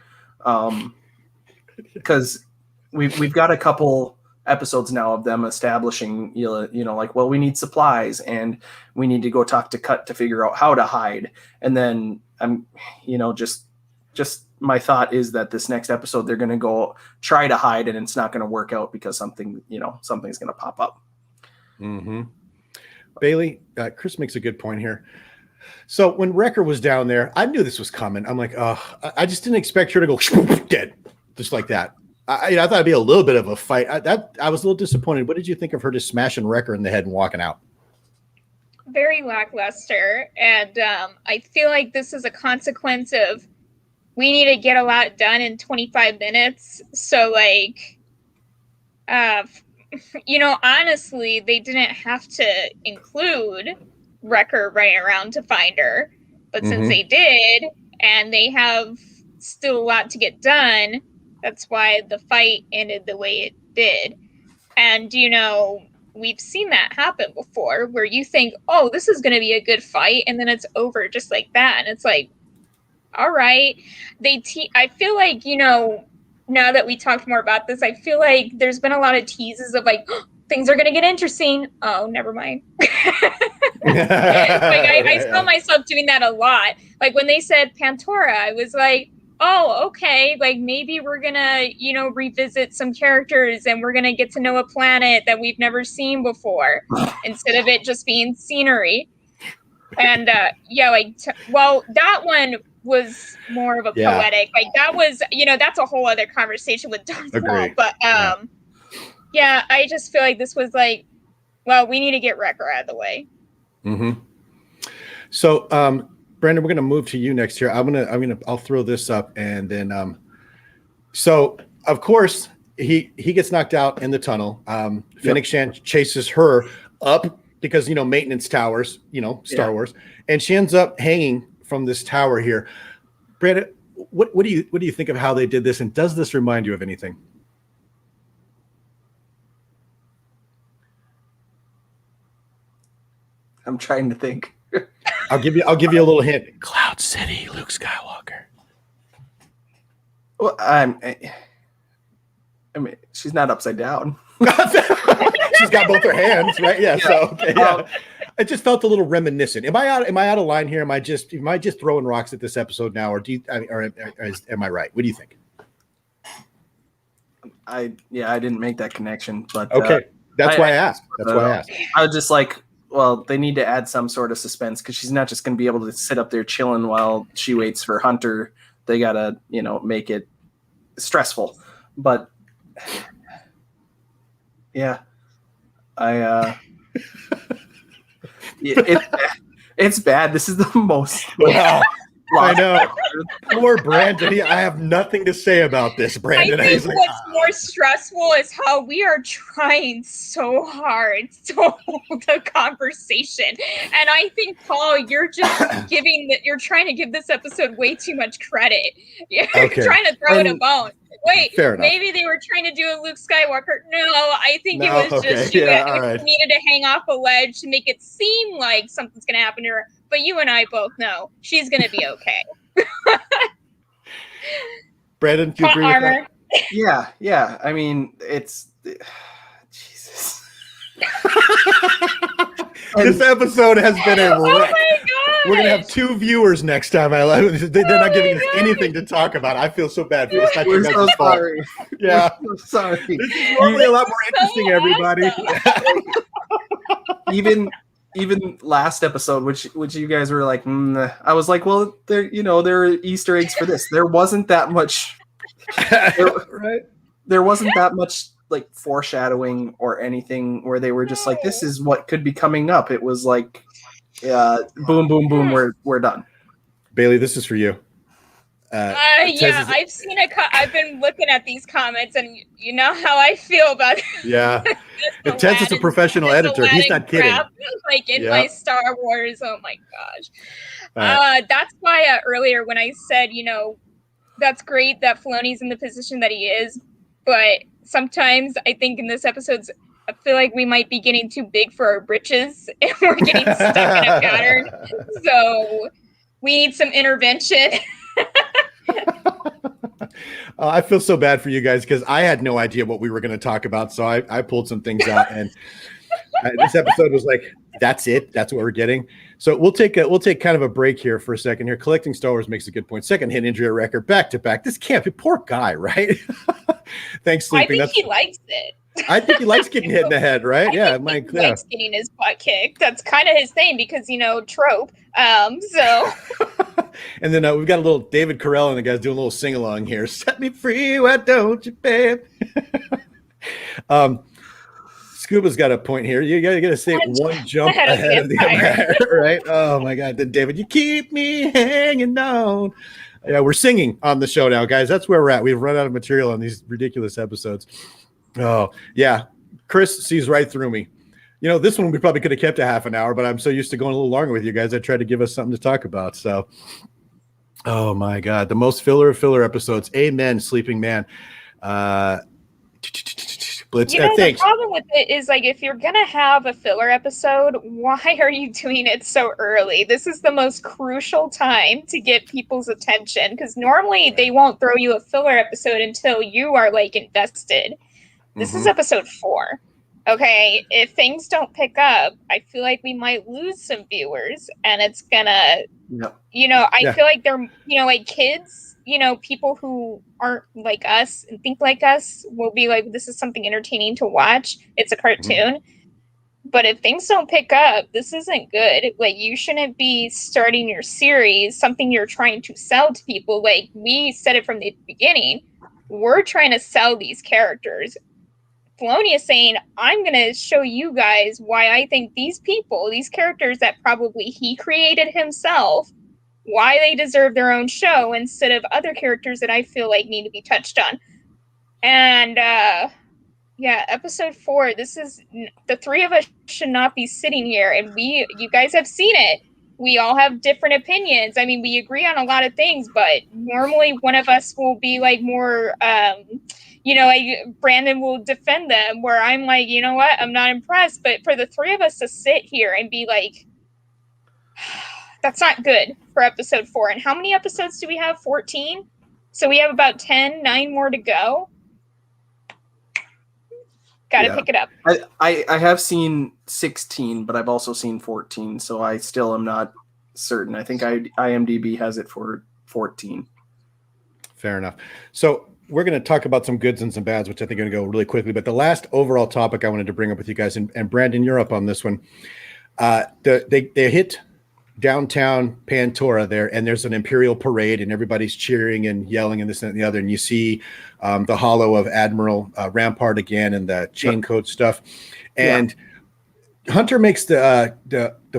because we've got a couple episodes now of them establishing, you know, like, well, we need supplies and we need to go talk to Cut to figure out how to hide. And then I'm, just my thought is that this next episode they're going to go try to hide and it's not going to work out because something's going to pop up. Mm-hmm. Bailey, Chris makes a good point here. So when Wrecker was down there, I knew this was coming. I'm like, oh, I just didn't expect her to go dead just like that. I thought it'd be a little bit of a fight. I was a little disappointed. What did you think of her just smashing Wrecker in the head and walking out? Very lackluster, and I feel like this is a consequence of we need to get a lot done in 25 minutes. So, like, honestly, they didn't have to include Wrecker running around to find her, but since they did, and they have still a lot to get done, that's why the fight ended the way it did. And, we've seen that happen before where you think, oh, this is going to be a good fight. And then it's over just like that. And it's like, all right. I feel like, now that we talked more about this, I feel like there's been a lot of teases of like, oh, things are going to get interesting. Oh, never mind. I saw myself doing that a lot. Like when they said Pantora, I was like, oh, okay, like maybe we're gonna, revisit some characters and we're gonna get to know a planet that we've never seen before instead of it just being scenery. And that one was more of a poetic, like that was, that's a whole other conversation with Darth Maul. But I just feel like this was like, well, we need to get Wrecker out of the way. Mm-hmm. So, Brandon, we're going to move to you next here. I'll throw this up and then, so of course he gets knocked out in the tunnel. Fennec Shand chases her up because, maintenance towers, Star Wars, and she ends up hanging from this tower here. Brandon, what do you think of how they did this? And does this remind you of anything? I'm trying to think. I'll give you a little hint. Cloud City, Luke Skywalker. Well, I mean, she's not upside down. She's got both her hands, right? Yeah. So okay, yeah. It just felt a little reminiscent. Am I out of line here? Am I just throwing rocks at this episode now, or am I right? What do you think? I didn't make that connection, but okay, that's why I asked. I was just like, well, they need to add some sort of suspense because she's not just going to be able to sit up there chilling while she waits for Hunter. They got to, make it stressful. But yeah, it's bad. This is the most. Wow. I know. Poor Brandon. I have nothing to say about this, Brandon. I think what's more stressful is how we are trying so hard to hold a conversation. And I think, Paul, you're just you're trying to give this episode way too much credit. You're trying to throw it a bone. Wait, maybe they were trying to do a Luke Skywalker. No, I think it was just she needed to hang off a ledge to make it seem like something's going to happen to her. But you and I both know she's going to be okay. Brandon, do you agree with that? Yeah. I mean, it's Jesus. This episode has been a wreck. Oh my God. We're gonna have 2 viewers next time. They're not giving us anything to talk about. I feel so bad for this. We're so sorry. Yeah, we're so sorry. This is normally a lot more interesting, everybody. Even last episode, which you guys were like, I was like, well, there are Easter eggs for this. There wasn't that much, right? There wasn't that much like foreshadowing or anything where they were just like, this is what could be coming up. It was like, boom, boom, boom. We're done. Bailey, this is for you. I've seen I've been looking at these comments, and you know how I feel about it. Yeah, Tez is a professional editor. He's not kidding. Crap, like in my Star Wars. Oh my gosh. That's why earlier when I said, that's great that Filoni's in the position that he is, but sometimes I think in this episode, I feel like we might be getting too big for our britches, and we're getting stuck in a pattern. So we need some intervention. I feel so bad for you guys because I had no idea what we were going to talk about. So I pulled some things out, and this episode was like, That's it. That's what we're getting. So we'll take kind of a break here for a second here. Collecting Star Wars makes a good point. Second hit injury record back to back. This can't be, poor guy, right? Thanks, sleeping. I think he likes it. I think he likes getting hit in the head, right? He likes getting his butt kicked. That's kind of his thing because, trope. So. And then we've got a little David Carell and the guys doing a little sing along here. Set me free, why don't you, babe? Scuba's got a point here. You got to say one jump ahead of the Empire, right? Oh my God! Then David, you keep me hanging on. Yeah, we're singing on the show now, guys. That's where we're at. We've run out of material on these ridiculous episodes. Oh yeah, Chris sees right through me. This one we probably could have kept a half an hour, but I'm so used to going a little longer with you guys. I tried to give us something to talk about. So, oh my God, the most filler of filler episodes. Amen, sleeping man. Blitz. The problem with it is if you're gonna have a filler episode, why are you doing it so early? This is the most crucial time to get people's attention because normally they won't throw you a filler episode until you are invested. This is episode 4. Okay, if things don't pick up, I feel like we might lose some viewers, and it's gonna, I feel like they're, kids, people who aren't like us and think like us will be like, this is something entertaining to watch. It's a cartoon. But if things don't pick up, this isn't good. You shouldn't be starting your series, something you're trying to sell to people. We said it from the beginning. We're trying to sell these characters. Filoni is saying, I'm going to show you guys why I think these people, these characters that probably he created himself, why they deserve their own show instead of other characters that I feel like need to be touched on. And, episode 4, this is, the three of us should not be sitting here, and you guys have seen it. We all have different opinions. I mean, we agree on a lot of things, but normally one of us will be more, Brandon will defend them, where I'm like, you know what, I'm not impressed. But for the three of us to sit here and be like, that's not good for episode 4. And how many episodes do we have? 14? So we have about 9 more to go. Gotta pick it up. I have seen 16, but I've also seen 14, so I still am not certain. I think IMDb has it for 14. Fair enough. So we're going to talk about some goods and some bads, which I think are going to go really quickly. But the last overall topic I wanted to bring up with you guys, and Brandon, you're up on this one. They hit downtown Pantora there, and there's an Imperial parade, and everybody's cheering and yelling and this and the other. And you see the hollow of Admiral Rampart again and the chain code stuff. And Hunter makes the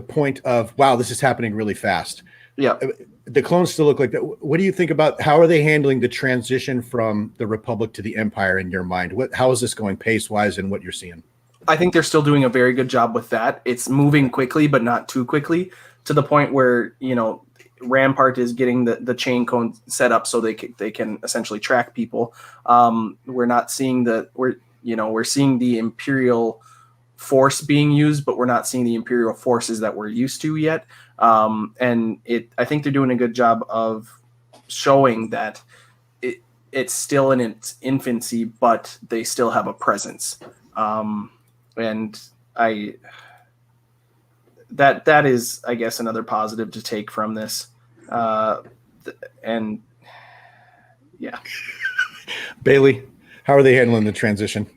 point of, wow, this is happening really fast. Yeah. The clones still look like that. What do you think about how are they handling the transition from the Republic to the Empire in your mind? How is this going pace-wise and what you're seeing? I think they're still doing a very good job with that. It's moving quickly, but not too quickly, to the point where, Rampart is getting the chain code set up so they can essentially track people. We're not seeing we're seeing the Imperial force being used, but we're not seeing the Imperial forces that we're used to yet. And I think they're doing a good job of showing that it's still in its infancy, but they still have a presence. And that is, I guess, another positive to take from this. And yeah. Bailey, how are they handling the transition?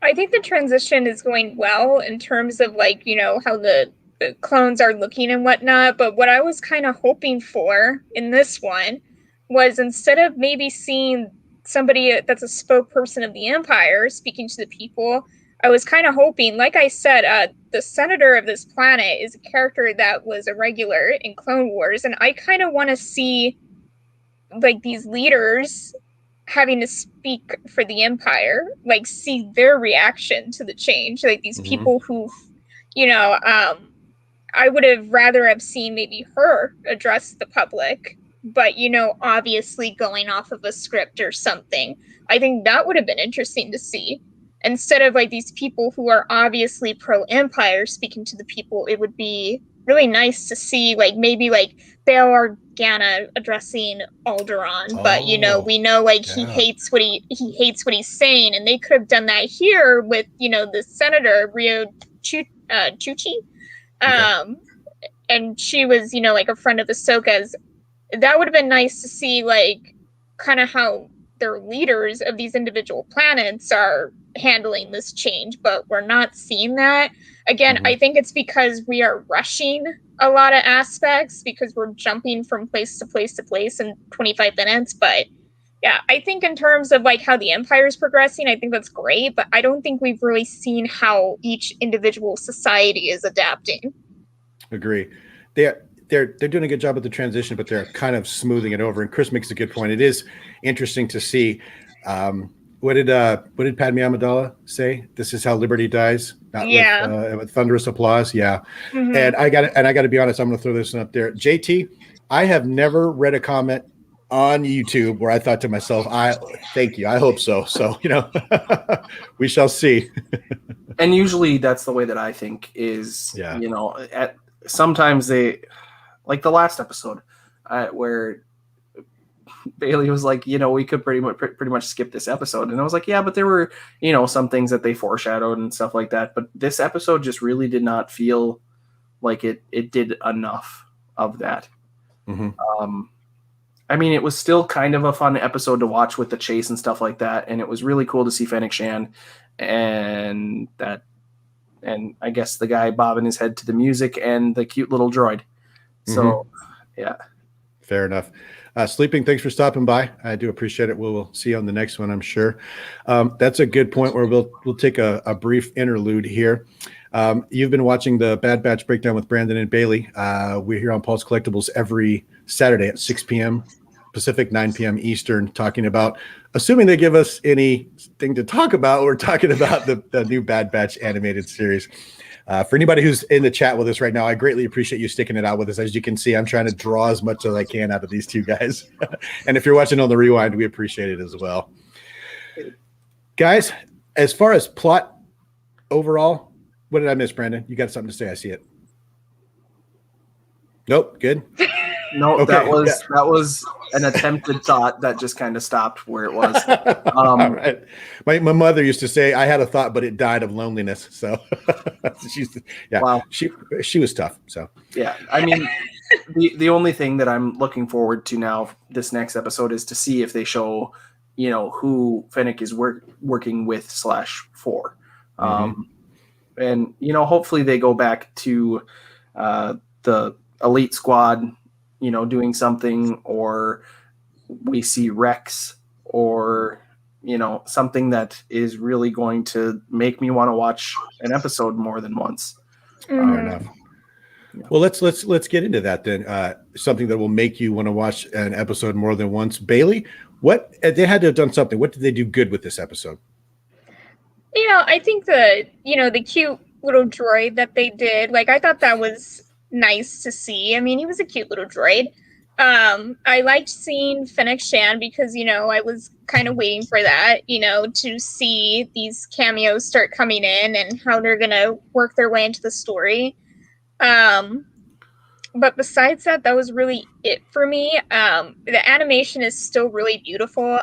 I think the transition is going well in terms of how the clones are looking and whatnot. But what I was kind of hoping for in this one was, instead of maybe seeing somebody that's a spokesperson of the Empire speaking to the people, I was kind of hoping, like I said, the senator of this planet is a character that was a regular in Clone Wars. And I kind of want to see these leaders having to speak for the Empire, see their reaction to the change. These people who, I would have rather have seen maybe her address the public, but, obviously going off of a script or something. I think that would have been interesting to see. Instead of these people who are obviously pro-Empire speaking to the people, it would be really nice to see maybe Bail Organa addressing Alderaan, but we know he hates what he's saying, and they could have done that here with the Senator Rio Chuchi. And she was, you know, like a friend of Ahsoka's. That would have been nice to see, like, kind of how their leaders of these individual planets are handling this change, but we're not seeing that. Again, I think it's because we are rushing a lot of aspects because we're jumping from place to place to place in 25 minutes. But yeah, I think in terms of like how the Empire is progressing, I think that's great, but I don't think we've really seen how each individual society is adapting. Agree. They're doing a good job at the transition, but they're kind of smoothing it over. And Chris makes a good point. It is interesting to see. What did Padme Amidala say? This is how liberty dies, not with thunderous applause. Yeah. And I got to be honest. I'm going to throw this one up there. JT, I have never read a comment on YouTube where I thought to myself, thank you. I hope so. So, you know, we shall see. And usually that's the way that I think is, you know, sometimes they, like the last episode where Bailey was like, you know, we could pretty much skip this episode. And I was like, yeah, but there were, you know, some things that they foreshadowed and stuff like that. But this episode just really did not feel like it did enough of that. I mean, it was still kind of a fun episode to watch with the chase and stuff like that. And it was really cool to see Fennec Shand and I guess the guy bobbing his head to the music and the cute little droid. So, yeah. Fair enough. Sleeping, thanks for stopping by. I do appreciate it. We'll see you on the next one, I'm sure. That's a good point where we'll take a brief interlude here. You've been watching the Bad Batch Breakdown with Brandon and Bailey. We're here on Paul's Collectibles every Saturday at 6 p.m. Pacific, 9 p.m. Eastern, talking about, assuming they give us anything to talk about, we're talking about the new Bad Batch animated series. For anybody who's in the chat with us right now, I greatly appreciate you sticking it out with us. As you can see, I'm trying to draw as much as I can out of these two guys. And if you're watching on the rewind, we appreciate it as well. Guys, as far as plot overall, what did I miss, Brandon? You got something to say? I see it. Nope. Good. No, okay. that was an attempted thought that just kind of stopped where it was. All right. My mother used to say I had a thought, but it died of loneliness. So wow. She was tough. So yeah, I mean, the only thing that I'm looking forward to now, this next episode, is to see if they show, you know, who Fennec is working with /for. And, you know, hopefully they go back to the elite squad, you know, doing something, or we see Rex, or, you know, something that is really going to make me want to watch an episode more than once. Fair enough. Yeah. Well, let's get into that then. Something that will make you want to watch an episode more than once. Bailey, what they had to have done something. What did they do good with this episode? You know, I think the cute little droid that they did, like, I thought that was nice to see. I mean, he was a cute little droid. I liked seeing Fennec Shand because, you know, I was kind of waiting for that, you know, to see these cameos start coming in and how they're going to work their way into the story. But besides that, that was really it for me. The animation is still really beautiful.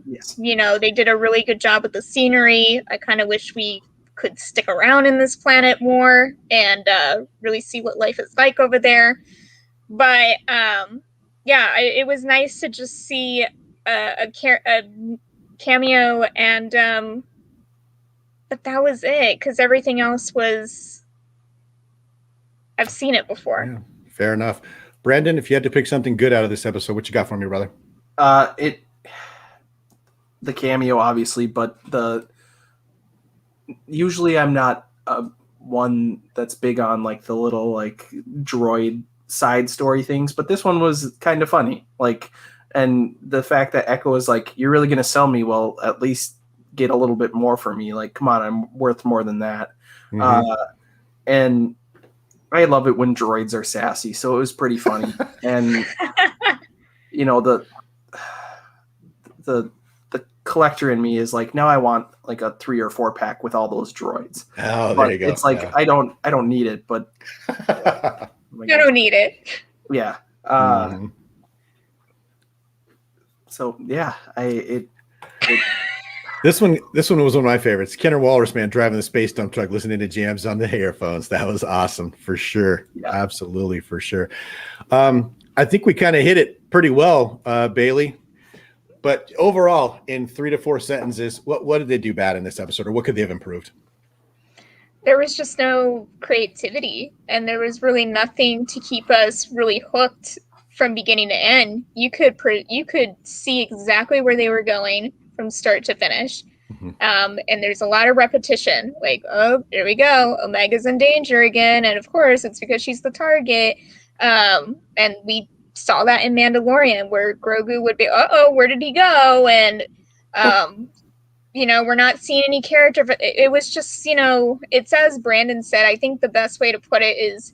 Yes. You know, they did a really good job with the scenery. I kind of wish we could stick around in this planet more and really see what life is like over there. But yeah, it was nice to just see a cameo, and but that was it, because everything else was, I've seen it before. Yeah, fair enough. Brandon, if you had to pick something good out of this episode, what you got for me, brother? The cameo, obviously, but usually I'm not one that's big on like the little like droid side story things, but this one was kind of funny. Like, and the fact that Echo is like, you're really going to sell me? Well, at least get a little bit more for me. Like, come on, I'm worth more than that. And I love it when droids are sassy. So it was pretty funny. And, you know, the collector in me is like, now I want like a 3 or 4 pack with all those droids. Oh, there you go. It's like, yeah. I don't need it, but I don't need it. Yeah. So yeah, This one was one of my favorites. Kenner Walrus, man, driving the space dump truck, listening to jams on the earphones. That was awesome for sure. Yeah. Absolutely for sure. I think we kind of hit it pretty well, Bailey. But overall, in 3 to 4 sentences, what did they do bad in this episode, or what could they have improved? There was just no creativity, and there was really nothing to keep us really hooked from beginning to end. You could see exactly where they were going from start to finish. Mm-hmm. And there's a lot of repetition, like, oh, here we go, Omega's in danger again, and of course it's because she's the target. And we saw that in Mandalorian, where Grogu would be, where did he go? And we're not seeing any character, but it was just, it's as Brandon said. I think the best way to put it is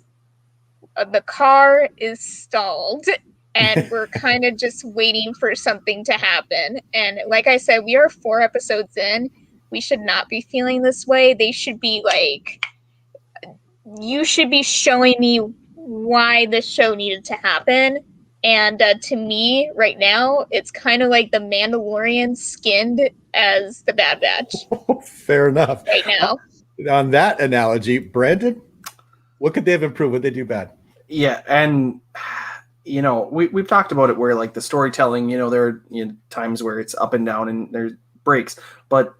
the car is stalled and we're kind of just waiting for something to happen. And like I said, we are 4 episodes in. We should not be feeling this way. They should be like, you should be showing me why this show needed to happen. And to me, right now, it's kind of like the Mandalorian skinned as the Bad Batch. Fair enough. Right now. On that analogy, Brandon, what could they have improved? What did they do bad? Yeah, and we've talked about it where like the storytelling, there are times where it's up and down and there's breaks, but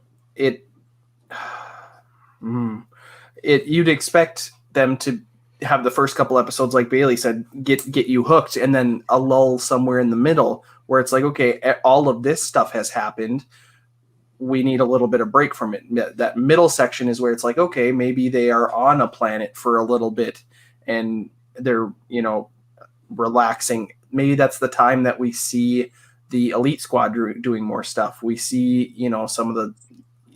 you'd expect them to have the first couple episodes, like Bailey said, get you hooked, and then a lull somewhere in the middle where it's like, okay, all of this stuff has happened. We need a little bit of break from it. That middle section is where it's like, okay, maybe they are on a planet for a little bit and they're, relaxing. Maybe that's the time that we see the Elite Squad doing more stuff. We see, some of the,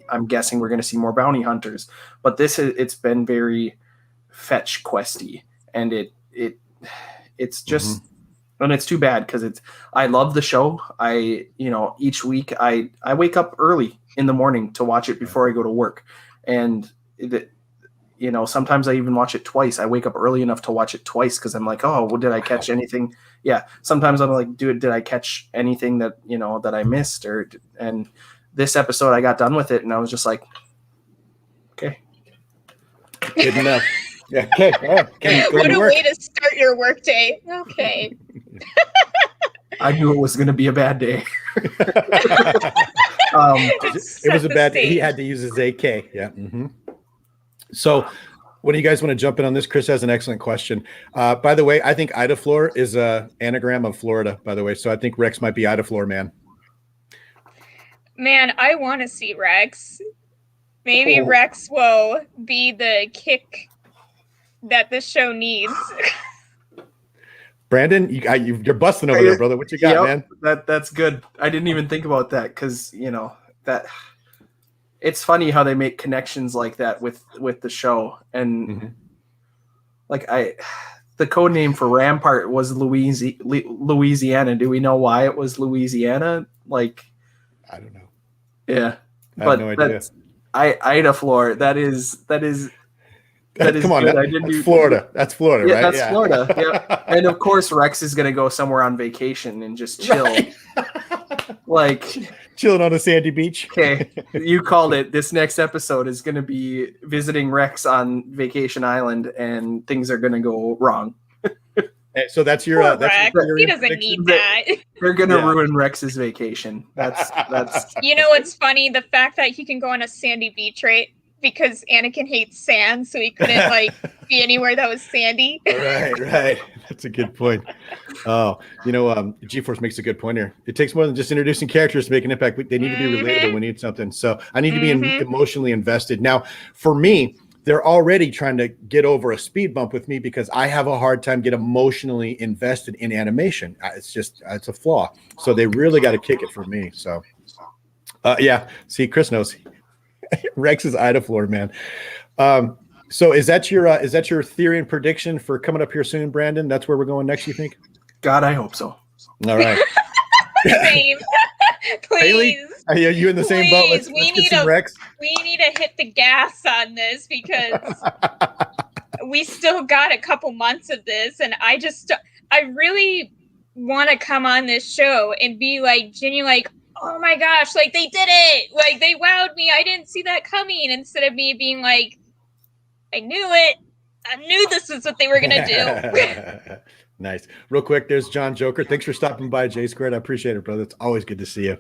I'm guessing we're going to see more bounty hunters, but it's been very fetch questy, and it's just, and it's too bad because I love the show. Each week I wake up early in the morning to watch it before I go to work, and sometimes I even watch it twice. I wake up early enough to watch it twice because I'm like, oh, well, did I catch anything? Yeah, sometimes I'm like, did I catch anything that that I missed? And this episode I got done with it and I was just like, okay, good enough. Yeah. Okay. Right. What a way to start your workday. Okay. I knew it was going to be a bad day. It was a bad day. He had to use his AK. Yeah. Mm-hmm. So, what do you guys want to jump in on this? Chris has an excellent question. By the way, I think Idaflor is an anagram of Florida, by the way. So I think Rex might be Idaflor, man. Man, I want to see Rex. Maybe Rex will be the kick that this show needs. Brandon, you're busting over there, brother. What you got, man? That's good. I didn't even think about that because that it's funny how they make connections like that with the show, and the code name for Rampart was Louisiana. Do we know why it was Louisiana? Like, I don't know. Yeah, I have no idea. Idaflor. That is come on, that's Florida. That's Florida, yeah, right? That's Florida. Yeah. And of course, Rex is going to go somewhere on vacation and just chill. Right. Like chilling on a sandy beach. Okay, you called it. This next episode is going to be visiting Rex on Vacation Island, and things are going to go wrong. So that's your. Rex. He doesn't need that. They're going to ruin Rex's vacation. That's. What's funny? The fact that he can go on a sandy beach, right? Because Anakin hates sand, so he couldn't be anywhere that was sandy. Right. That's a good point. Oh, G-Force makes a good point here. It takes more than just introducing characters to make an impact. They need to be relatable. We need something. So I need to be emotionally invested. Now, for me, they're already trying to get over a speed bump with me because I have a hard time getting emotionally invested in animation. It's a flaw. So they really got to kick it for me. So, see, Chris knows. Rex is Idaflor, man. So is that your theory and prediction for coming up here soon, Brandon? That's where we're going next, you think? God, I hope so. All right. Same. Please. Haley, are you in the same boat? Let's get some Rex. We need to hit the gas on this because we still got a couple months of this, and I really want to come on this show and be like genuine, like, oh my gosh, like they did it. Like they wowed me. I didn't see that coming. Instead of me being like, I knew it. I knew this is what they were going to do. Nice. Real quick, there's John Joker. Thanks for stopping by, J Squared. I appreciate it, brother. It's always good to see you.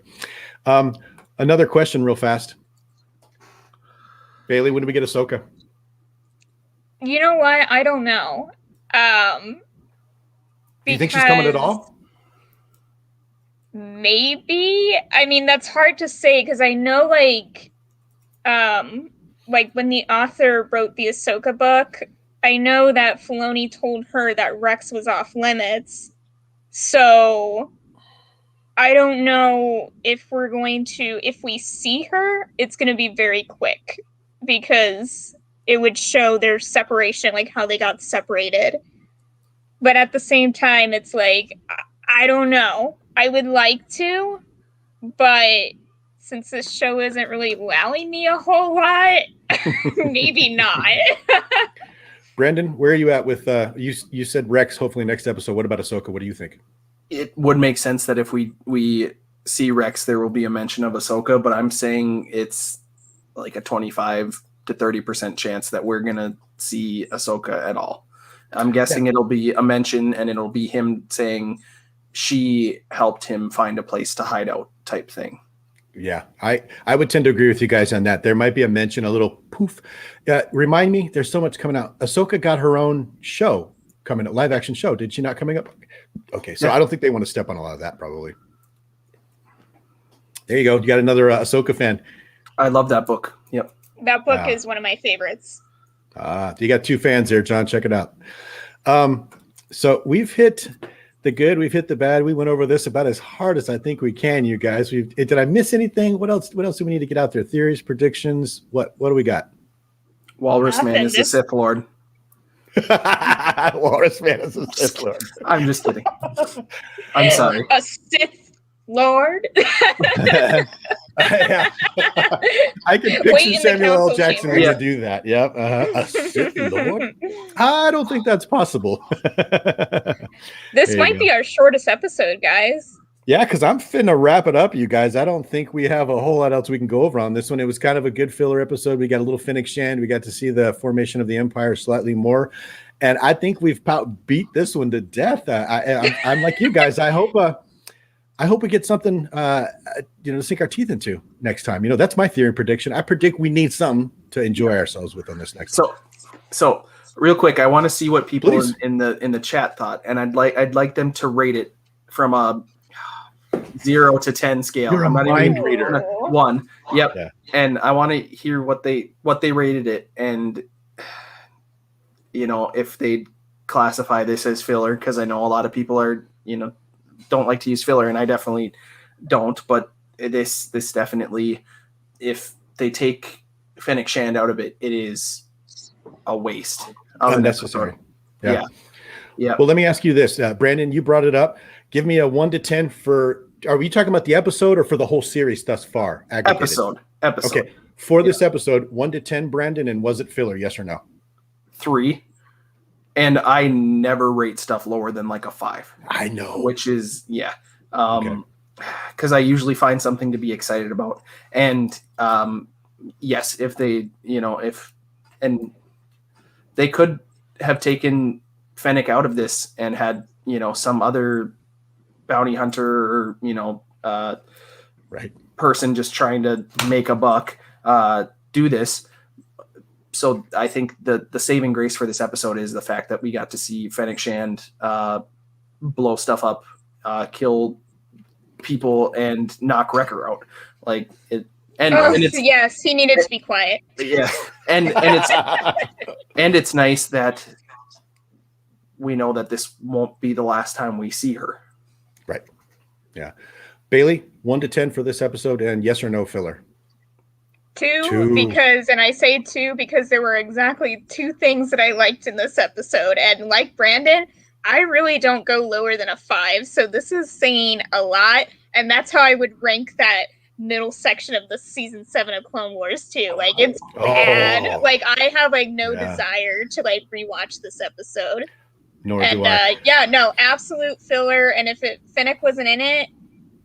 Another question real fast. Bailey, when do we get Ahsoka? You know what? I don't know. Do you think she's coming at all? Maybe. I mean, that's hard to say because I know, like when the author wrote the Ahsoka book, I know that Filoni told her that Rex was off limits. So I don't know if if we see her, it's going to be very quick because it would show their separation, like how they got separated. But at the same time, it's like, I don't know. I would like to, but since this show isn't really wowing me a whole lot, maybe not. Brandon, where are you at with you said Rex hopefully next episode? What about Ahsoka? What do you think? It would make sense that if we see Rex, there will be a mention of Ahsoka, but I'm saying it's like a 25 to 30% chance that we're gonna see Ahsoka at all. I'm guessing it'll be a mention and it'll be him saying she helped him find a place to hide out type thing. Yeah, I would tend to agree with you guys on that. There might be a mention, a little poof. Remind me, there's so much coming out. Ahsoka got her own show coming, a live action show. Did she not coming up? Okay, so I don't think they want to step on a lot of that probably. There you go. You got another Ahsoka fan. I love that book. Yep. That book is one of my favorites. You got two fans there, John. Check it out. So we've hit the good, we've hit the bad. We went over this about as hard as I think we can, you guys. Did I miss anything? What else do we need to get out there? Theories, predictions? What do we got? Walrus Man is the Sith Lord. Walrus Man is the Sith Lord. I'm just kidding. I'm sorry. A Sith Lord. I can picture Samuel L. Jackson when you do that. Yep. A Sith Lord? I don't think that's possible. This might be our shortest episode, guys. Yeah, because I'm finna wrap it up, you guys. I don't think we have a whole lot else we can go over on this one. It was kind of a good filler episode. We got a little Fennec Shand. We got to see the formation of the Empire slightly more. And I think we've beat this one to death. I'm like you guys. I hope we get something, to sink our teeth into next time. That's my theory and prediction. I predict we need something to enjoy ourselves with on this next one. So real quick, I want to see what people in the chat thought, and I'd like them to rate it from a 0 to 10 scale. You're a mind reader. 1. Yep. Yeah. And I want to hear what they rated it, and if they classify this as filler, because I know a lot of people are don't like to use filler, and I definitely don't, but this definitely, if they take Fennec Shand out of it, it is a waste. Unnecessary. Yeah. Well, let me ask you this, Brandon, you brought it up. Give me a 1 to 10 for, are we talking about the episode or for the whole series thus far? Episode. Okay. For this episode, 1 to 10, Brandon, and was it filler? Yes or no? 3. And I never rate stuff lower than like a 5. I know. Which is, because I usually find something to be excited about. And yes, if they, and they could have taken Fennec out of this and had, some other bounty hunter or, person just trying to make a buck do this. So I think the saving grace for this episode is the fact that we got to see Fennec Shand blow stuff up, kill people, and knock Wrecker out. Like it, and yes, he needed to be quiet. Yeah, and it's nice that we know that this won't be the last time we see her. Right. Yeah. Bailey, 1 to 10 for this episode, and yes or no filler. 2, because, and I say 2 because there were exactly 2 things that I liked in this episode. And like Brandon, I really don't go lower than a 5. So this is saying a lot. And that's how I would rank that middle section of the season 7 of Clone Wars too. Like it's bad. Like I have no desire to rewatch this episode. Nor do I. Absolute filler. And if Fennec wasn't in it,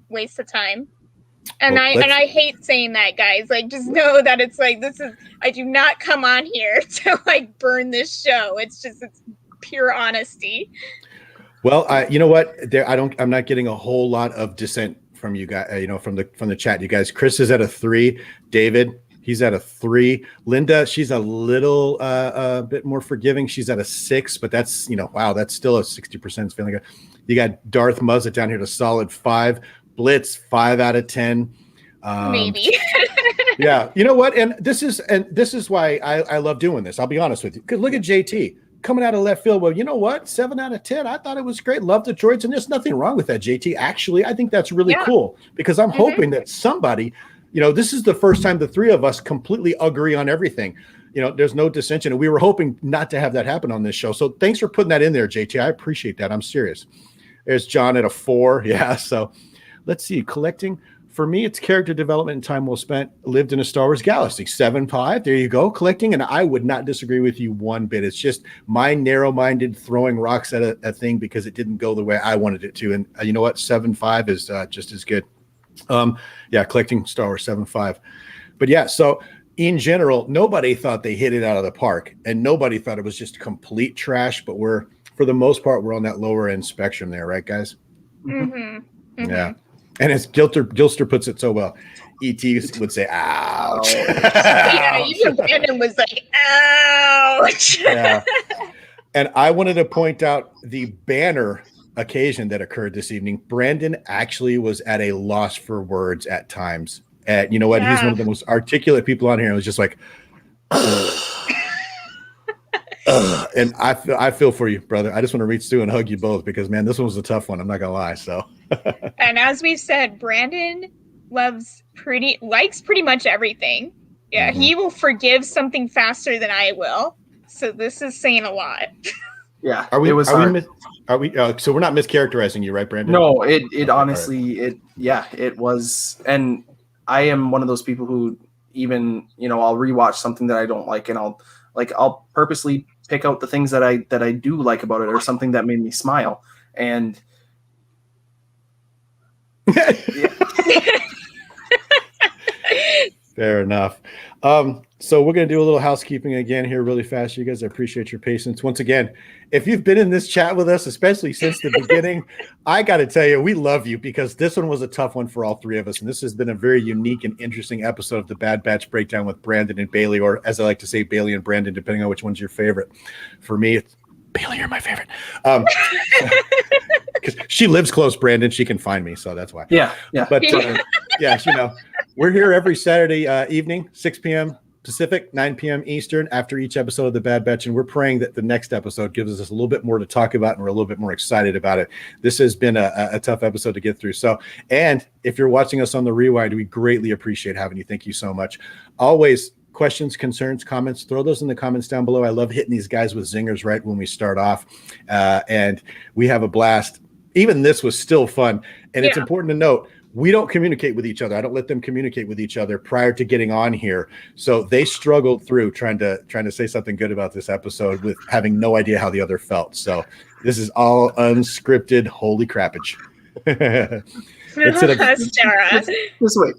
waste of time. And I hate saying that, guys. Like, just know that it's like, I do not come on here to like burn this show. It's pure honesty. Well, you know what? I'm not getting a whole lot of dissent from you guys, from the chat. You guys, Chris is at a 3. David, he's at a 3. Linda, she's a little bit more forgiving. She's at a 6, but that's, wow, that's still a 60% feeling good. You got Darth Muzza down here to solid 5. Blitz 5 out of 10. Maybe. Yeah, you know what? And this is why I love doing this. I'll be honest with you. Because look at JT coming out of left field. Well, you know what? 7 out of 10. I thought it was great. Love the droids, and there's nothing wrong with that, JT. Actually, I think that's really cool because I'm hoping that somebody, this is the first time the three of us completely agree on everything. There's no dissension, and we were hoping not to have that happen on this show. So thanks for putting that in there, JT. I appreciate that. I'm serious. There's John at a 4. Yeah. So let's see. Collecting. For me, it's character development and time well spent. Lived in a Star Wars galaxy. 7.5. There you go. Collecting, and I would not disagree with you one bit. It's just my narrow-minded throwing rocks at a thing because it didn't go the way I wanted it to. And you know what? 7.5 is just as good. Yeah, collecting Star Wars 7.5. But yeah, so in general, nobody thought they hit it out of the park, and nobody thought it was just complete trash. But for the most part, we're on that lower end spectrum there, right, guys? Mm-hmm. Mm-hmm. Yeah. And as Gilster puts it so well, E.T. would say, ouch. Yeah, even Brandon was like, ouch. Yeah. And I wanted to point out the banner occasion that occurred this evening. Brandon actually was at a loss for words at times. And you know what? Yeah. He's one of the most articulate people on here. And was just like, and I feel for you, brother. I just want to reach through and hug you both because, man, this one was a tough one. I'm not going to lie. So. And as we've said, Brandon likes pretty much everything. Yeah, He will forgive something faster than I will. So this is saying a lot. Yeah, so we're not mischaracterizing you, right, Brandon? No, it honestly, it was. And I am one of those people who even, I'll rewatch something that I don't like, and I'll purposely pick out the things that I do like about it, or something that made me smile. And fair enough. So we're going to do a little housekeeping again here really fast. You guys, I appreciate your patience. Once again, if you've been in this chat with us, especially since the beginning, I got to tell you, we love you because this one was a tough one for all three of us. And this has been a very unique and interesting episode of the Bad Batch Breakdown with Brandon and Bailey, or as I like to say, Bailey and Brandon, depending on which one's your favorite. For me, it's Bailey, you're my favorite. Because she lives close, Brandon. She can find me, so that's why. Yeah. But yeah, we're here every Saturday evening, 6 p.m. Pacific, 9 p.m. Eastern, after each episode of the Bad Batch, and we're praying that the next episode gives us a little bit more to talk about, and we're a little bit more excited about it. This has been a tough episode to get through. So, and if you're watching us on the rewind, we greatly appreciate having you. Thank you so much. Always. Questions, concerns, comments, throw those in the comments down below. I love hitting these guys with zingers right when we start off. And we have a blast. Even this was still fun. And it's important to note, we don't communicate with each other. I don't let them communicate with each other prior to getting on here. So they struggled through trying to say something good about this episode with having no idea how the other felt. So this is all unscripted, holy crappage. Just wait.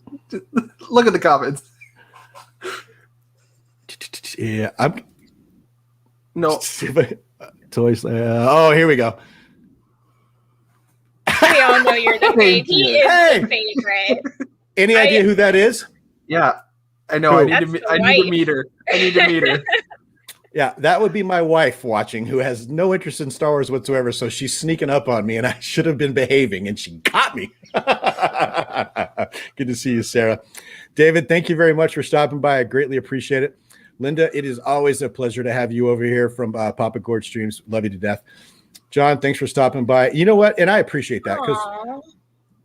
Look at the comments. Yeah, I'm. No. Toys. Oh, here we go. We all know you're the favorite. He is the favorite. Any idea who that is? Yeah, I know. I need to meet her. Yeah, that would be my wife watching, who has no interest in Star Wars whatsoever. So she's sneaking up on me, and I should have been behaving, and she caught me. Good to see you, Sarah. David, thank you very much for stopping by. I greatly appreciate it. Linda, it is always a pleasure to have you over here from Papa Gord Streams. Love you to death. John, thanks for stopping by. You know what? And I appreciate that because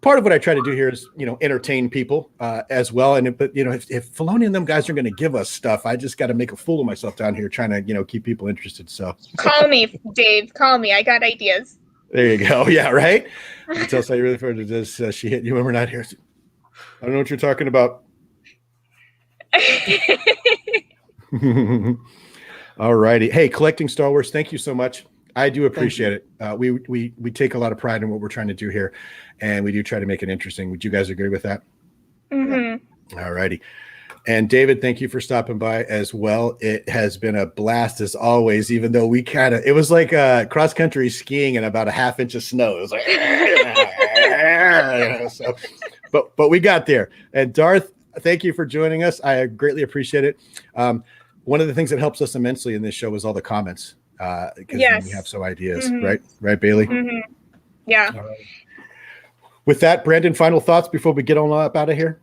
part of what I try to do here is, entertain people as well. But if Filoni and them guys are going to give us stuff, I just got to make a fool of myself down here trying to, keep people interested. So call me, Dave. Call me. I got ideas. There you go. Yeah, right. Until I really referred to this, she hit you when we're not here. I don't know what you're talking about. All righty. Hey, collecting Star Wars, thank you so much. I do appreciate it. We take a lot of pride in what we're trying to do here, and we do try to make it interesting. Would you guys agree with that? Mm-hmm. All righty. And David, thank you for stopping by as well. It has been a blast as always, even though it was like cross country skiing in about a half inch of snow. It was like, but we got there. And Darth, thank you for joining us. I greatly appreciate it. One of the things that helps us immensely in this show is all the comments. Because we have some ideas, right, Bailey? Mm-hmm. Yeah. All right. With that, Brandon, final thoughts before we get on up out of here.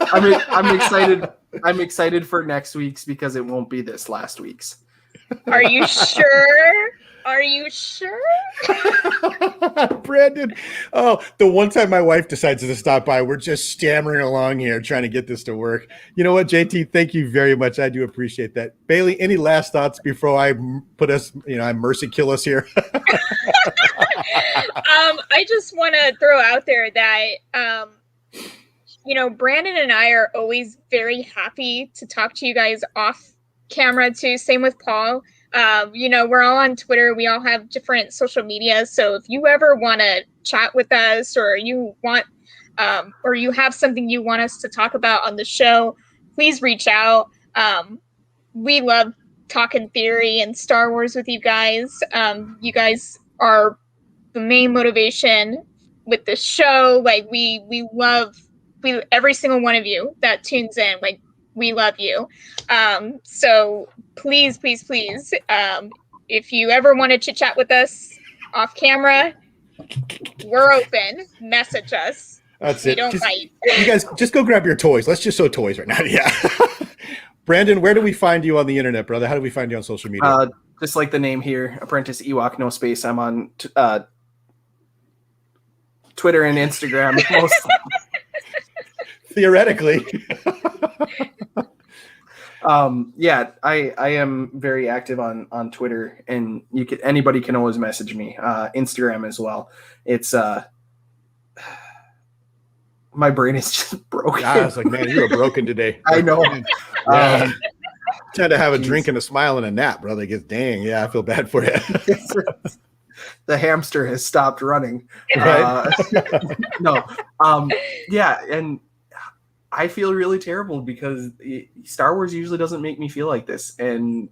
I'm excited. I'm excited for next week's because it won't be this last week's. Are you sure? Are you sure? Brandon, the one time my wife decides to stop by, we're just stammering along here trying to get this to work. You know what, JT? Thank you very much. I do appreciate that. Bailey, any last thoughts before I put us, I mercy kill us here? I just want to throw out there that, Brandon and I are always very happy to talk to you guys off camera too. Same with Paul. We're all on Twitter. We all have different social media. So if you ever want to chat with us, or you want, or you have something you want us to talk about on the show, please reach out. We love talking theory and Star Wars with you guys. You guys are the main motivation with the show. Like we love every single one of you that tunes in. Like, we love you. So please, if you ever want to chit chat with us off camera, we're open. Message us. That's we it. Don't bite. You guys just go grab your toys. Let's just sew toys right now. Yeah. Brandon, where do we find you on the internet, brother? How do we find you on social media? Just like the name here, Apprentice Ewok, no space. I'm on Twitter and Instagram mostly. Theoretically. I am very active on Twitter, and anybody can always message me. Instagram as well. It's my brain is just broken. I was like, man, you were broken today. I know. Trying to have a drink and a smile and a nap, brother. Dang, yeah, I feel bad for you. The hamster has stopped running. Right? No. And I feel really terrible because Star Wars usually doesn't make me feel like this. And,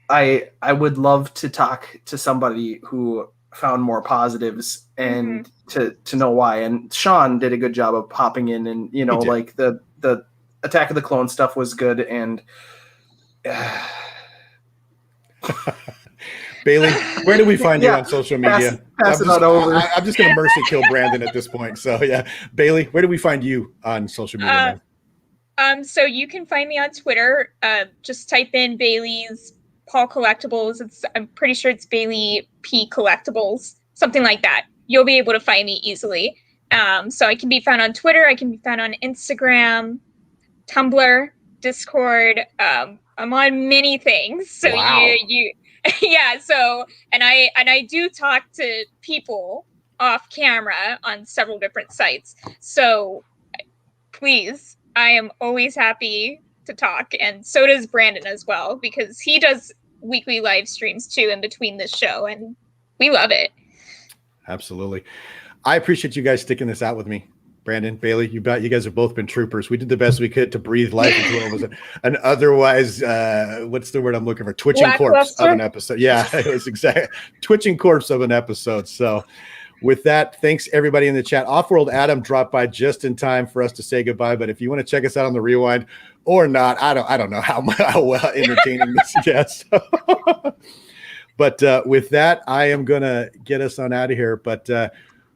I would love to talk to somebody who found more positives and to know why. And Sean did a good job of popping in, and, like the Attack of the Clone stuff was good. And Bailey, where do we find you on social media? Pass it on over. I'm just going to mercy kill Brandon at this point. So yeah, Bailey, where do we find you on social media? So you can find me on Twitter. Just type in Bailey's Paul Collectibles. I'm pretty sure it's Bailey P Collectibles, something like that. You'll be able to find me easily. So I can be found on Twitter. I can be found on Instagram, Tumblr, Discord. I'm on many things. So wow. you yeah. So and I do talk to people off camera on several different sites. So please, I am always happy to talk, and so does Brandon as well, because he does weekly live streams too in between this show, and we love it. Absolutely. I appreciate you guys sticking this out with me. Brandon, Bailey, you guys have both been troopers. We did the best we could to breathe life into what was an otherwise, what's the word I'm looking for? Twitching corpse of an episode. Yeah, it was exactly twitching corpse of an episode. So with that, thanks everybody in the chat. Offworld Adam dropped by just in time for us to say goodbye. But if you want to check us out on the rewind or not, I don't know how well entertaining this gets. But with that, I am gonna get us on out of here. But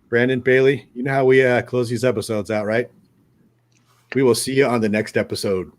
Brandon, Bailey, you know how we close these episodes out, right? We will see you on the next episode.